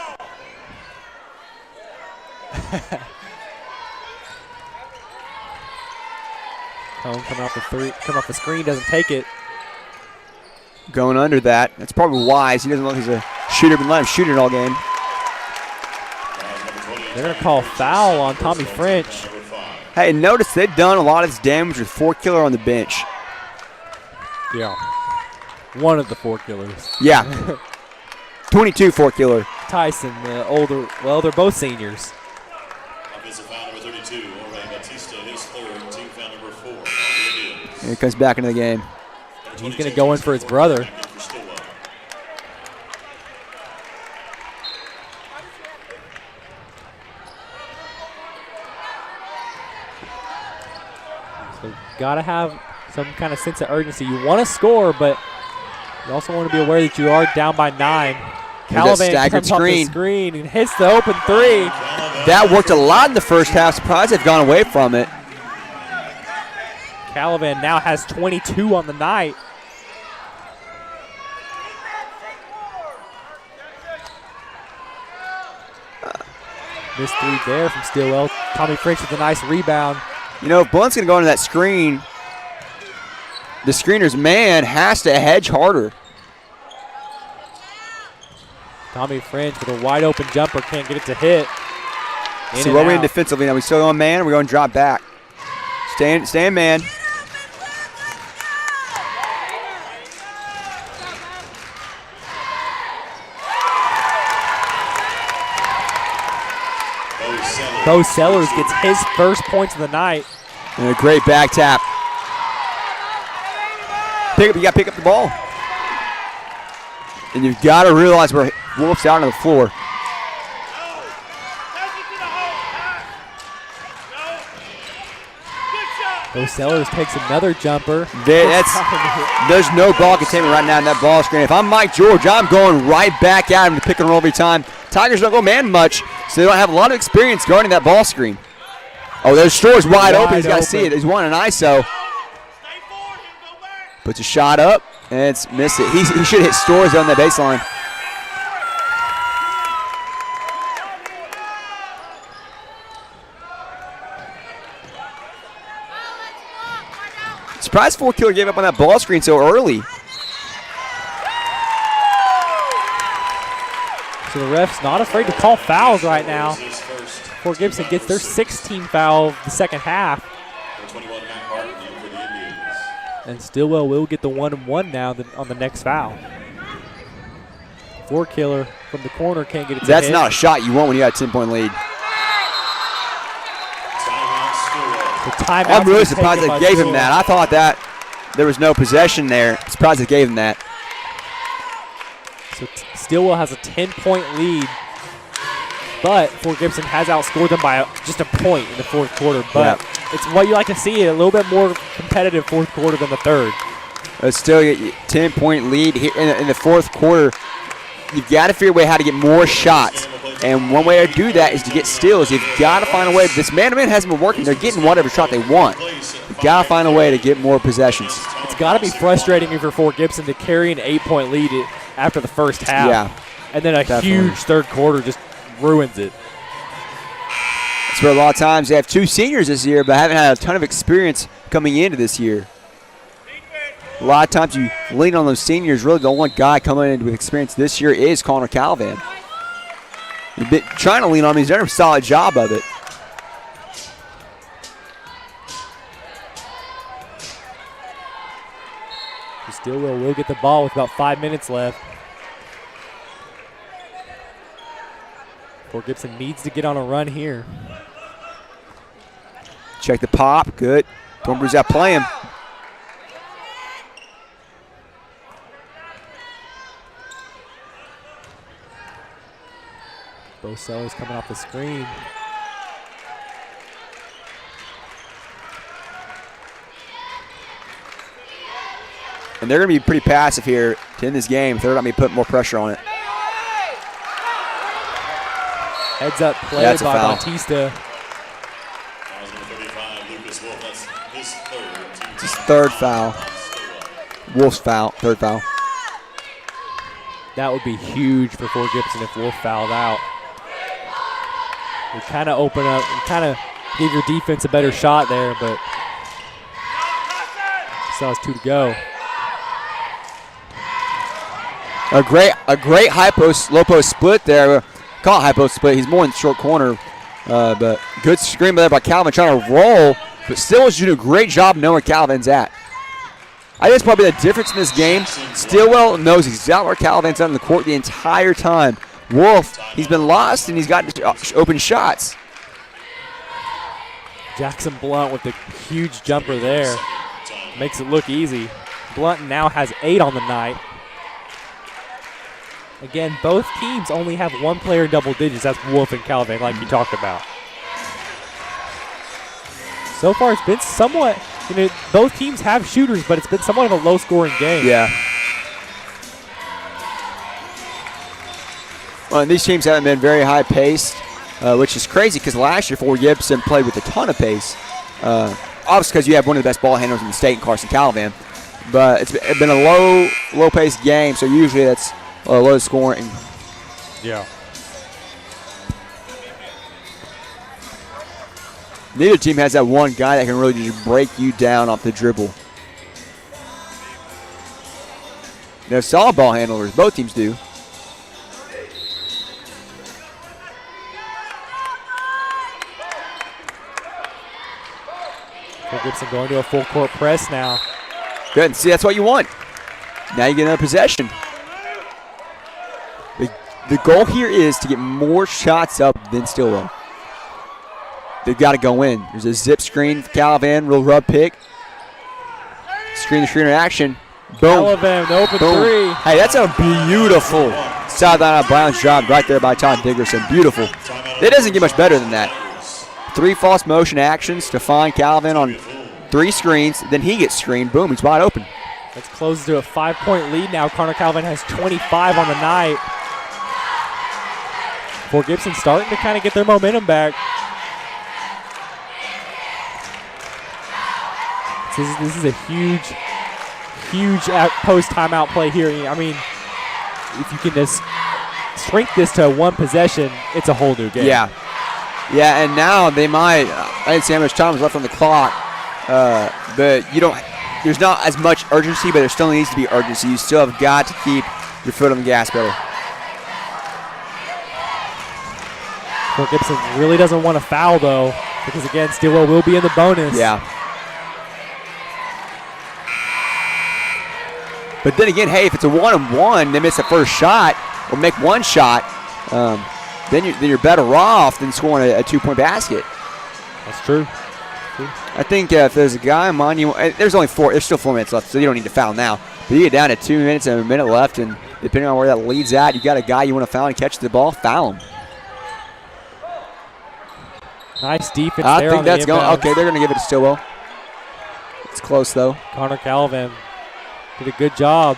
Cone coming off the screen, doesn't take it. Going under that. That's probably wise. He doesn't look like he's a shooter, but let him shoot it all game. They're going to call foul on Tommy French. Hey, notice they've done a lot of this damage with 4 killer on the bench. Yeah. One of the 4 killers. Yeah. 22 4 killer. Tyson, the older, well, they're both seniors. Offensive foul number 32, Jorge Bautista, his third, team foul number 4. Here he comes back into the game. He's going to go in for his brother. So got to have some kind of sense of urgency. You want to score, but You also want to be aware that you are down by 9. Calivan comes off the screen and hits the open 3. That worked a lot in the first half. Surprised they've gone away from it. Calivan now has 22 on the night. Missed 3 there from Stilwell. Tommy French with a nice rebound. You know, if Blunt's going to go into that screen, the screener's man has to hedge harder. Tommy French with a wide open jumper, can't get it to hit. So what are we in defensively now? We still going man or we going to drop back? Stay in man. Bo Sellers gets his first points of the night. And a great back tap. You got to pick up the ball. And you've got to realize where Wolf's out on the floor. Bo Sellers takes another jumper. There's no ball containment right now in that ball screen. If I'm Mike George, I'm going right back at him to pick and roll every time. Tigers don't go man much, so they don't have a lot of experience guarding that ball screen. Oh, there's Storrs wide open. He's got to see it. He's won an ISO. Puts a shot up, and it's missed it. He should hit Storrs on the baseline. Surprised Fort Killer gave up on that ball screen so early. So the ref's not afraid to call fouls right now. Fort Gibson gets their 16th foul of the second half. And Stilwell will get the 1-and-1 now on the next foul. Fort Killer from the corner can't get it to That's hit. not a shot you want when you got a 10-point lead. I'm really surprised they gave him that. I thought that there was no possession there. Surprised they gave him that. So Stilwell has a 10-point lead, but Fort Gibson has outscored them by just a point in the fourth quarter. But it's what you like to see, a little bit more competitive fourth quarter than the third. But still, 10-point lead here in the fourth quarter. You've got to figure a way how to get more shots. And one way to do that is to get steals. You've got to find a way. This man-to-man hasn't been working. They're getting whatever shot they want. You've got to find a way to get more possessions. It's got to be frustrating for Fort Gibson to carry an 8-point lead after the first half. Yeah. And then a huge third quarter just ruins it. That's where a lot of times they have 2 seniors this year, but haven't had a ton of experience coming into this year. A lot of times you lean on those seniors. Really, the only guy coming in with experience this year is Connor Calvin. You've been trying to lean on him. He's done a solid job of it. Stilwell will get the ball with about 5 minutes left. Fort Gibson needs to get on a run here. Check the pop. Good. Thornberry's out playing. Bo Sellers coming off the screen. And they're going to be pretty passive here to end this game. They're not going to be putting more pressure on it. Heads up play by Bautista. It's his third foul. Wolf's foul, third foul. That would be huge for Fort Gibson if Wolf fouled out. We kind of open up and kind of give your defense a better shot there, but still has 2 to go. A great high post, low post split there. Call it high post split. He's more in the short corner, but good screen there by Calvin trying to roll, but still is doing a great job knowing where Calvin's at. I think it's probably the difference in this game. Stilwell knows exactly where Calvin's at on the court the entire time. Wolf, he's been lost and he's got open shots. Jackson Blunt with the huge jumper there. Makes it look easy. Blunt now has 8 on the night. Again, both teams only have 1 player in double digits. That's Wolf and Calvin, like you talked about. So far, it's been somewhat, both teams have shooters, but it's been somewhat of a low-scoring game. Yeah. Well, these teams haven't been very high paced, which is crazy because last year Fort Gibson played with a ton of pace. Obviously because you have one of the best ball handlers in the state in Carson Calavan. But it's been a low-paced game, so usually that's low scoring. Yeah. Neither team has that one guy that can really just break you down off the dribble. They're solid ball handlers. Both teams do. Gibson going to a full court press now. Good. See, that's what you want. Now you get another possession. The goal here is to get more shots up than Stilwell. They've got to go in. There's a zip screen for Calavan, real rub pick. Screen to screener action. Boom. Calavan, open Boom. three. Hey, that's a beautiful sideline out of bounds job right there by Todd Dickerson. Beautiful. It doesn't get much better than that. 3 false motion actions to find Calavan on 3 screens. Then he gets screened. Boom, he's wide open. That's close to a 5-point lead now. Connor Calavan has 25 on the night. Fort Gibson starting to kind of get their momentum back. This is a huge post timeout play here. I mean, if you can just shrink this to one possession, it's a whole new game. Yeah. Yeah, and now they might. I didn't see how much time is left on the clock, but you don't. There's not as much urgency, but there still needs to be urgency. You still have got to keep your foot on the gas pedal. Fort Gibson really doesn't want to foul though, because again, Stilwell will be in the bonus. Yeah. But then again, hey, if it's a 1-on-1, they miss the first shot or make one shot, then you're better off than scoring a 2-point basket. That's true. I think if there's a guy on you, there's still 4 minutes left, so you don't need to foul now. But you get down to 2 minutes and a minute left, and depending on where that leads at, you got a guy you want to foul and catch the ball, foul him. Nice defense I there think on that's the going. inbounds. Okay, they're going to give it to Stilwell. It's close though. Connor Calavan did a good job.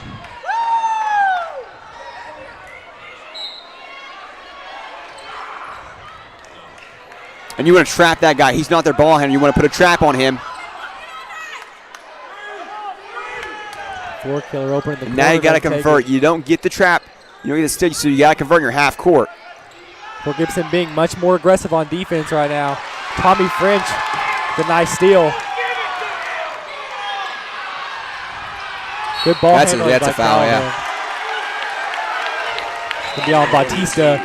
And you want to trap that guy. He's not their ball handler. You want to put a trap on him. Killer open in the corner. Now you got to convert. You don't get the trap. You don't get the stick, so you got to convert in your half court. Fort Gibson being much more aggressive on defense right now. Tommy French, the nice steal. Good ball handling. That's a foul, Calavan. yeah. Gonna be on Bautista.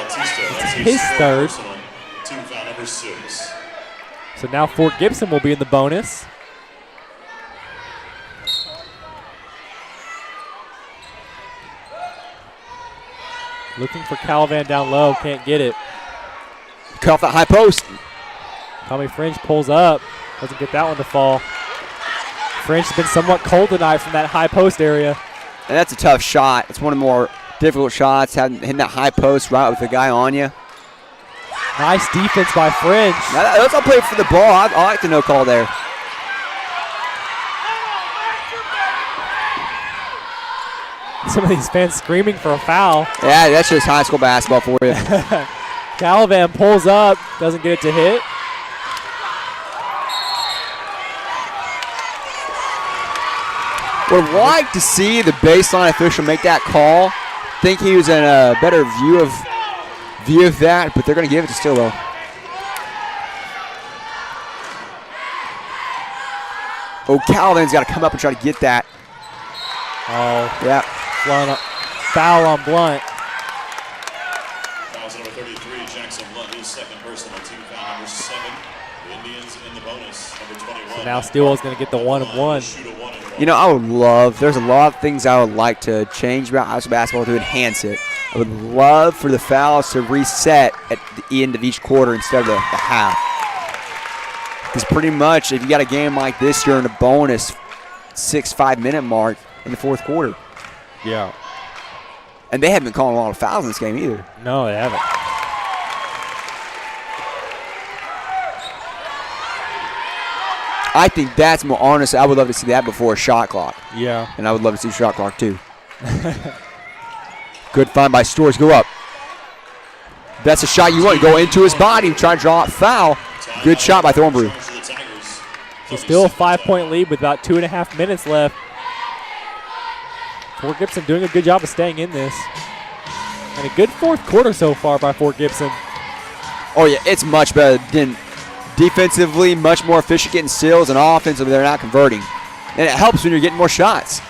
It's his third. So now Fort Gibson will be in the bonus. Looking for Calavan down low, can't get it. Cut off that high post. Tommy French pulls up, doesn't get that one to fall. French has been somewhat cold tonight from that high post area. And that's a tough shot. It's one of the more difficult shots, hitting that high post right with the guy on you. Nice defense by French. Now, that's all played for the ball. I like the no call there. Some of these fans screaming for a foul. Yeah, that's just high school basketball for you. Calavan pulls up, doesn't get it to hit. Would have liked to see the baseline official make that call. Think he was in a better view of that, but they're going to give it to Stilwell. Oh, Calavan's got to come up and try to get that. Oh, yeah. Foul on Blunt. Fouls number 33, Jackson Blunt, his second personal team foul, number 7. The Indians in the bonus, number 21. So now Stilwell's going to get the 1-1. You know, I would love, there's a lot of things I would like to change about high school basketball to enhance it. I would love for the fouls to reset at the end of each quarter instead of the half. Because pretty much, if you got a game like this, you're in a bonus 5-minute mark in the fourth quarter. Yeah. And they haven't been calling a lot of fouls in this game either. No, they haven't. I think that's more honest. I would love to see that before a shot clock. Yeah. And I would love to see a shot clock too. Good find by Stores. Go up. That's a shot you want. Go into his body, try to draw out foul. Good shot by Thornbrew. So still a 5-point lead with about 2.5 minutes left. Fort Gibson doing a good job of staying in this. And a good fourth quarter so far by Fort Gibson. Oh, yeah, it's much better than defensively, much more efficient getting steals, and offensively they're not converting. And it helps when you're getting more shots.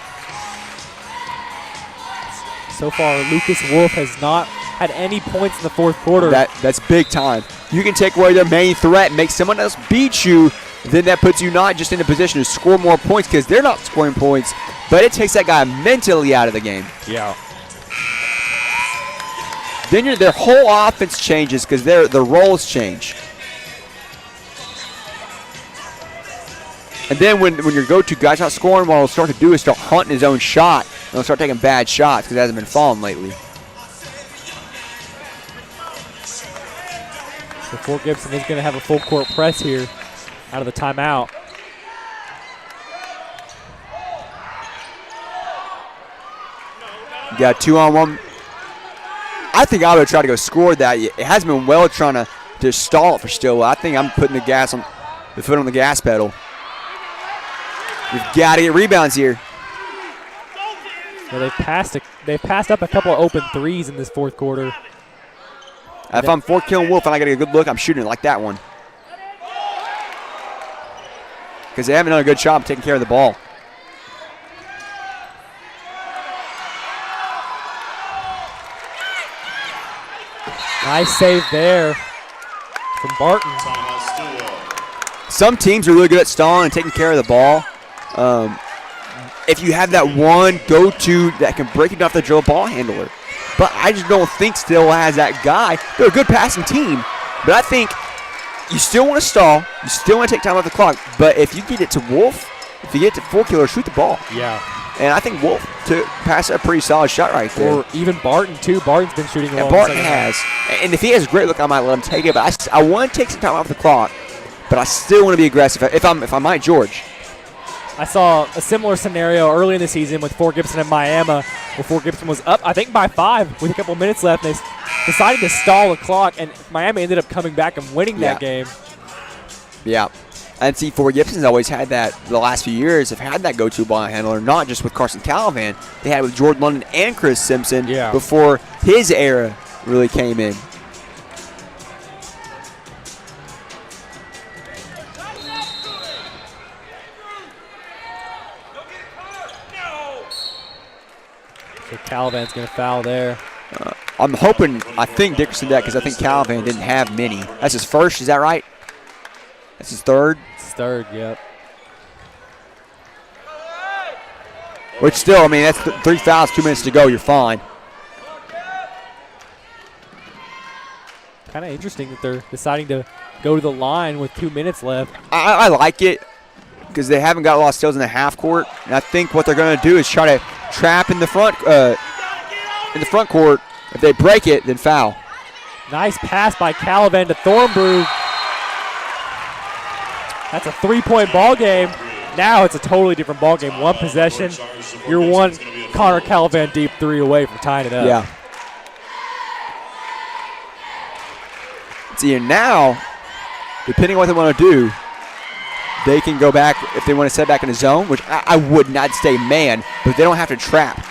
So far, Lucas Wolf has not had any points in the fourth quarter. That's big time. You can take away their main threat, make someone else beat you, then that puts you not just in a position to score more points because they're not scoring points, but it takes that guy mentally out of the game. Yeah. Then their whole offense changes because their roles change. And then when your go-to guy's not scoring, what he'll start to do is start hunting his own shot. And he'll start taking bad shots because it hasn't been falling lately. So Fort Gibson is going to have a full court press here out of the timeout. You got 2-on-1. I think I would try to go score that. It has been well trying to stall it for Stilwell. I think I'm putting the foot on the gas pedal. We've got to get rebounds here. Yeah, they've passed up a couple of open threes in this fourth quarter. If I'm Fort Killing Wolf and I get a good look, I'm shooting it like that one. Because they haven't done a good job taking care of the ball. Nice save there from Barton. Some teams are really good at stalling and taking care of the ball. If you have that one go-to that can break it off the drill ball handler. But I just don't think Stilwell has that guy. They're a good passing team, but I think you still want to stall. You still want to take time off the clock. But if you get it to Wolf, if you get it to Fort Killer, shoot the ball. Yeah. And I think Wolf to pass a pretty solid shot right there. Or even Barton, too. Barton's been shooting well. And Barton has. And if he has a great look, I might let him take it. But I want to take some time off the clock, but I still want to be aggressive if I'm Mike George. I saw a similar scenario early in the season with Fort Gibson and Miami, where Fort Gibson was up, I think, by 5 with a couple minutes left. They decided to stall the clock, and Miami ended up coming back and winning that game. Yeah. And see, Fort Gibson's always had that the last few years, have had that go-to ball handler, not just with Carson Calavan. They had it with Jordan London and Chris Simpson before his era really came in. So Calavan's going to foul there. I think Dickerson did that because I think Calavan didn't have many. That's his first, is that right? That's his third? It's third, yep. Which still, I mean, that's 3 fouls, 2 minutes to go. You're fine. Kind of interesting that they're deciding to go to the line with 2 minutes left. I like it because they haven't got a lot of steals in the half court. And I think what they're going to do is try to trap in the front court. If they break it, then foul. Nice pass by Calavan to Thornbrew. That's a 3-point ball game. Now it's a totally different ball game. One possession. You're one Connor Calavan deep 3 away from tying it up. Yeah. See, and now, depending on what they want to do, they can go back if they want to set back in the zone, which I would not stay man, but they don't have to trap.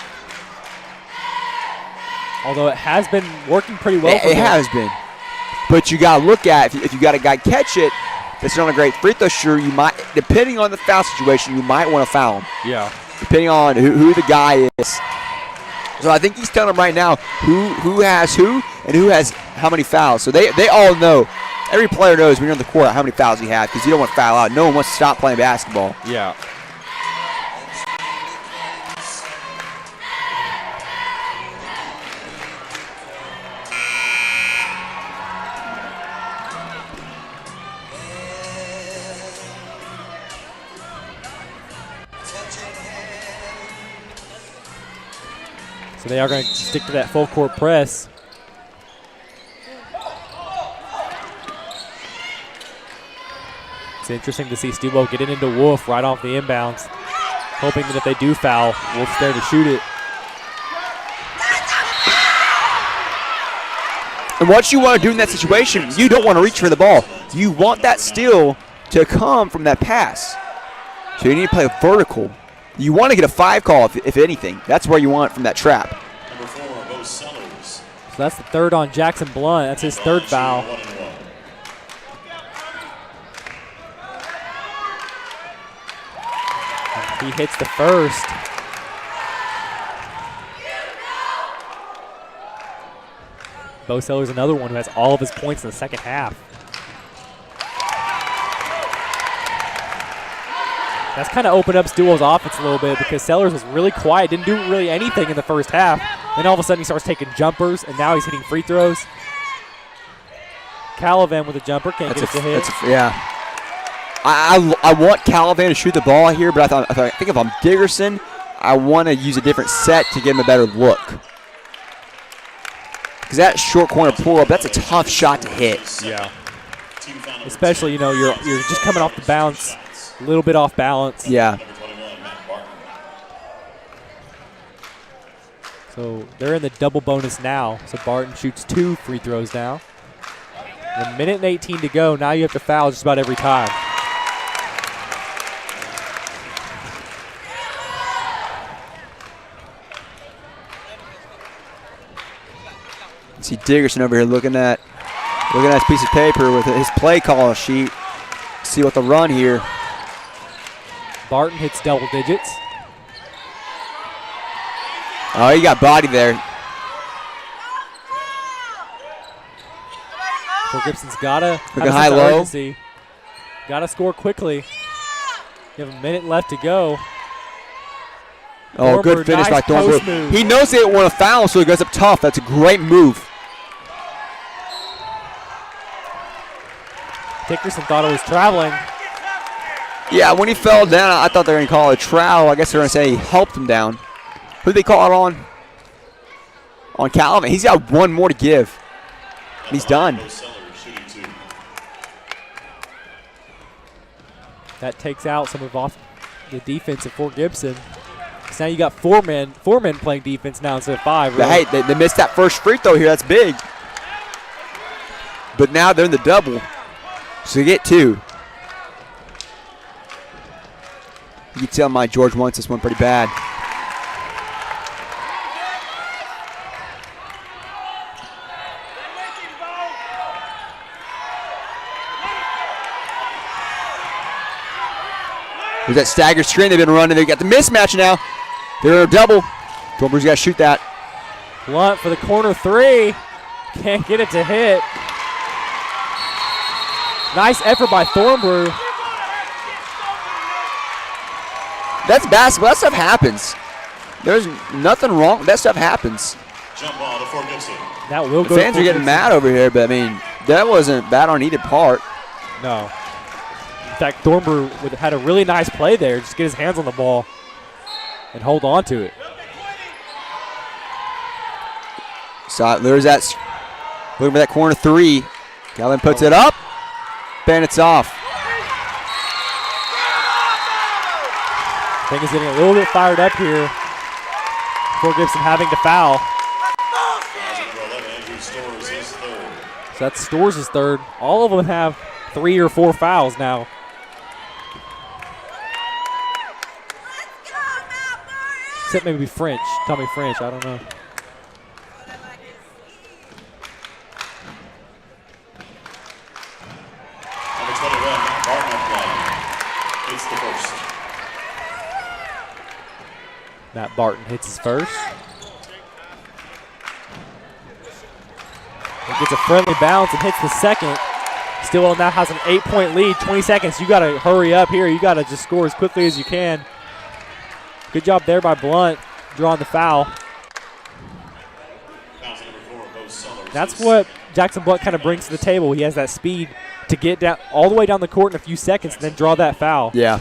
Although it has been working pretty well for them. It has been. But you got to look at, if you got a guy catch it, that's not a great free throw shooter, you might, depending on the foul situation, you might want to foul him. Yeah. Depending on who the guy is. So I think he's telling them right now who has who and who has how many fouls. So they all know. Every player knows when you're on the court how many fouls you have because you don't want to foul out. No one wants to stop playing basketball. Yeah. So they are going to stick to that full court press. It's interesting to see Stilwell getting into Wolf right off the inbounds, hoping that if they do foul, Wolf's there to shoot it. And what you want to do in that situation, you don't want to reach for the ball. You want that steal to come from that pass. So you need to play vertical. You want to get a 5 call, if anything. That's where you want it from that trap. Number 4, Bo Sellers. So that's the third on Jackson Blunt. That's his third foul. He hits the first. Bo Sellers, another one who has all of his points in the second half. That's kind of opened up Stilwell's offense a little bit because Sellers was really quiet, didn't do really anything in the first half. Then all of a sudden he starts taking jumpers, and now he's hitting free throws. Calavan with a jumper, can't get it to hit. Yeah. I want Calavan to shoot the ball here, but I think if I'm Diggerson, I want to use a different set to give him a better look. Because that short corner pull-up, that's a tough shot to hit. Yeah. Especially, you're just coming off the bounce, a little bit off balance. Yeah. So they're in the double bonus now. So Barton shoots 2 free throws now. A minute and 18 to go. Now you have to foul just about every time. See Diggerson over here looking at his piece of paper with his play call sheet. See what the run here. Barton hits double digits. Oh, he got body there. So Gibson's gotta look at high-low. Gotta score quickly. You have a minute left to go. Oh, good finish by Thornburg. He knows they don't want to foul, so he goes up tough. That's a great move. Dickerson thought it was traveling. Yeah, when he fell down, I thought they were going to call it a travel. I guess they're going to say he helped him down. Who did they call it on? On Calvin. He's got one more to give. And he's done. That takes out some of off the defense of Fort Gibson. So now you got four men playing defense now instead of 5. Really. Hey, they missed that first free throw here. That's big. But now they're in the double. So you get 2. You can tell my George wants this one pretty bad. There's that stagger screen they've been running. They got the mismatch now. They're in a double. Thornburg's got to shoot that. Blunt for the corner 3. Can't get it to hit. Nice effort by Thornburg. That's basketball. That stuff happens. There's nothing wrong. That stuff happens. Jump ball to Fort Gibson. That will go. The fans are getting mad over here, but I mean, that wasn't bad on either part. No. In fact, Thornburg had a really nice play there. Just get his hands on the ball and hold on to it. So there's that. Looking for that corner 3. Calvin puts it up. Bandits off. Thing is getting a little bit fired up here. Fort Gibson having to foul. So that Stores is 3rd. All of them have 3 or 4 fouls now. Except maybe French. Tommy French, I don't know. Number 21, Barton hits the first. Matt Barton hits his first. He gets a friendly bounce and hits the second. Stilwell now has an 8-point lead, 20 seconds. You got to hurry up here. You got to just score as quickly as you can. Good job there by Blunt, drawing the foul. That's what Jackson Blunt kind of brings to the table. He has that speed to get down all the way down the court in a few seconds and then draw that foul. Yeah.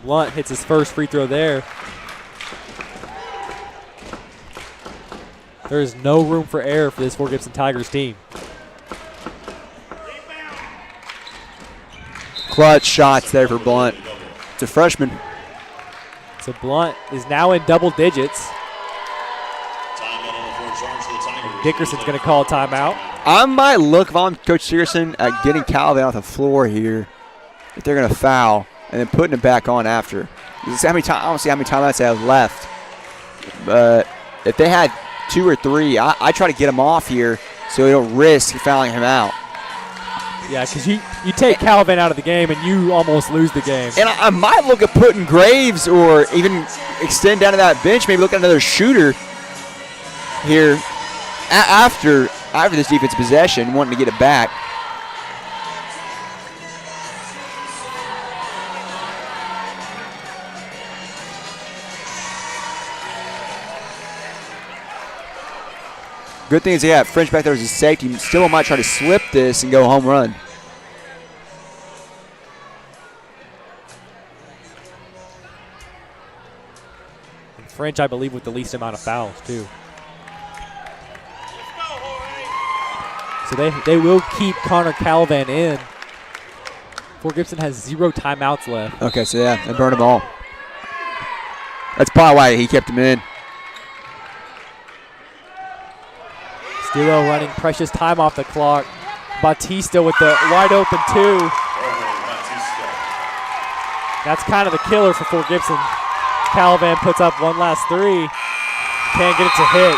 Blunt hits his first free throw there. There is no room for error for this Fort Gibson Tigers team. Clutch shots there for Blunt. It's a freshman. So Blunt is now in double digits. Dickerson's going to call a timeout. I might look, if I'm Coach Dickerson, at getting Calvin off the floor here if they're going to foul, and then putting it back on after. I don't see how many timeouts they have left. But if they had 2 or 3, I try to get him off here so they don't risk fouling him out. Yeah, because you take Calvin out of the game and you almost lose the game. And I might look at putting Graves or even extend down to that bench, maybe look at another shooter here after this defensive possession, wanting to get it back. Good thing is they got French back there as a safety. Still might try to slip this and go home run. And French, I believe, with the least amount of fouls, too. So they will keep Connor Calvin in. Fort Gibson has 0 timeouts left. Okay, so yeah, they burned them all. That's probably why he kept him in. Stilwell running precious time off the clock. Batista with the wide open 2. That's kind of the killer for Fort Gibson. Calvin puts up one last 3. Can't get it to hit.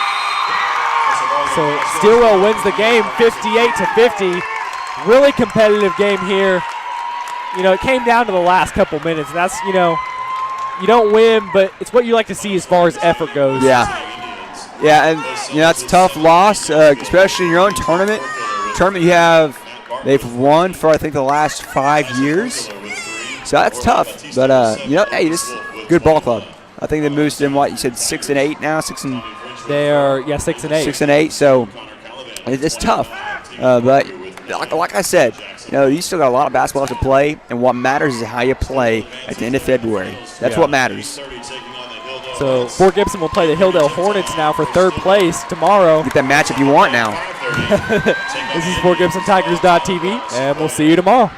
So Stilwell wins the game 58-50. Really competitive game here. You know, it came down to the last couple minutes. And that's, you know, you don't win, but it's what you like to see as far as effort goes. Yeah. Yeah, and you know, it's a tough loss, especially in your own tournament. They've won for I think the last 5 years, so that's tough. But you know, hey, just good ball club. I think they moved them. What you said, 6-8 now, 6 and. They are 6-8. 6-8. So it's tough, but like I said, you know, you still got a lot of basketball to play, and what matters is how you play at the end of February. That's what matters. So Fort Gibson will play the Hilldale Hornets now for 3rd place tomorrow. Get that matchup you want now. This is FortGibsonTigers.tv, and we'll see you tomorrow.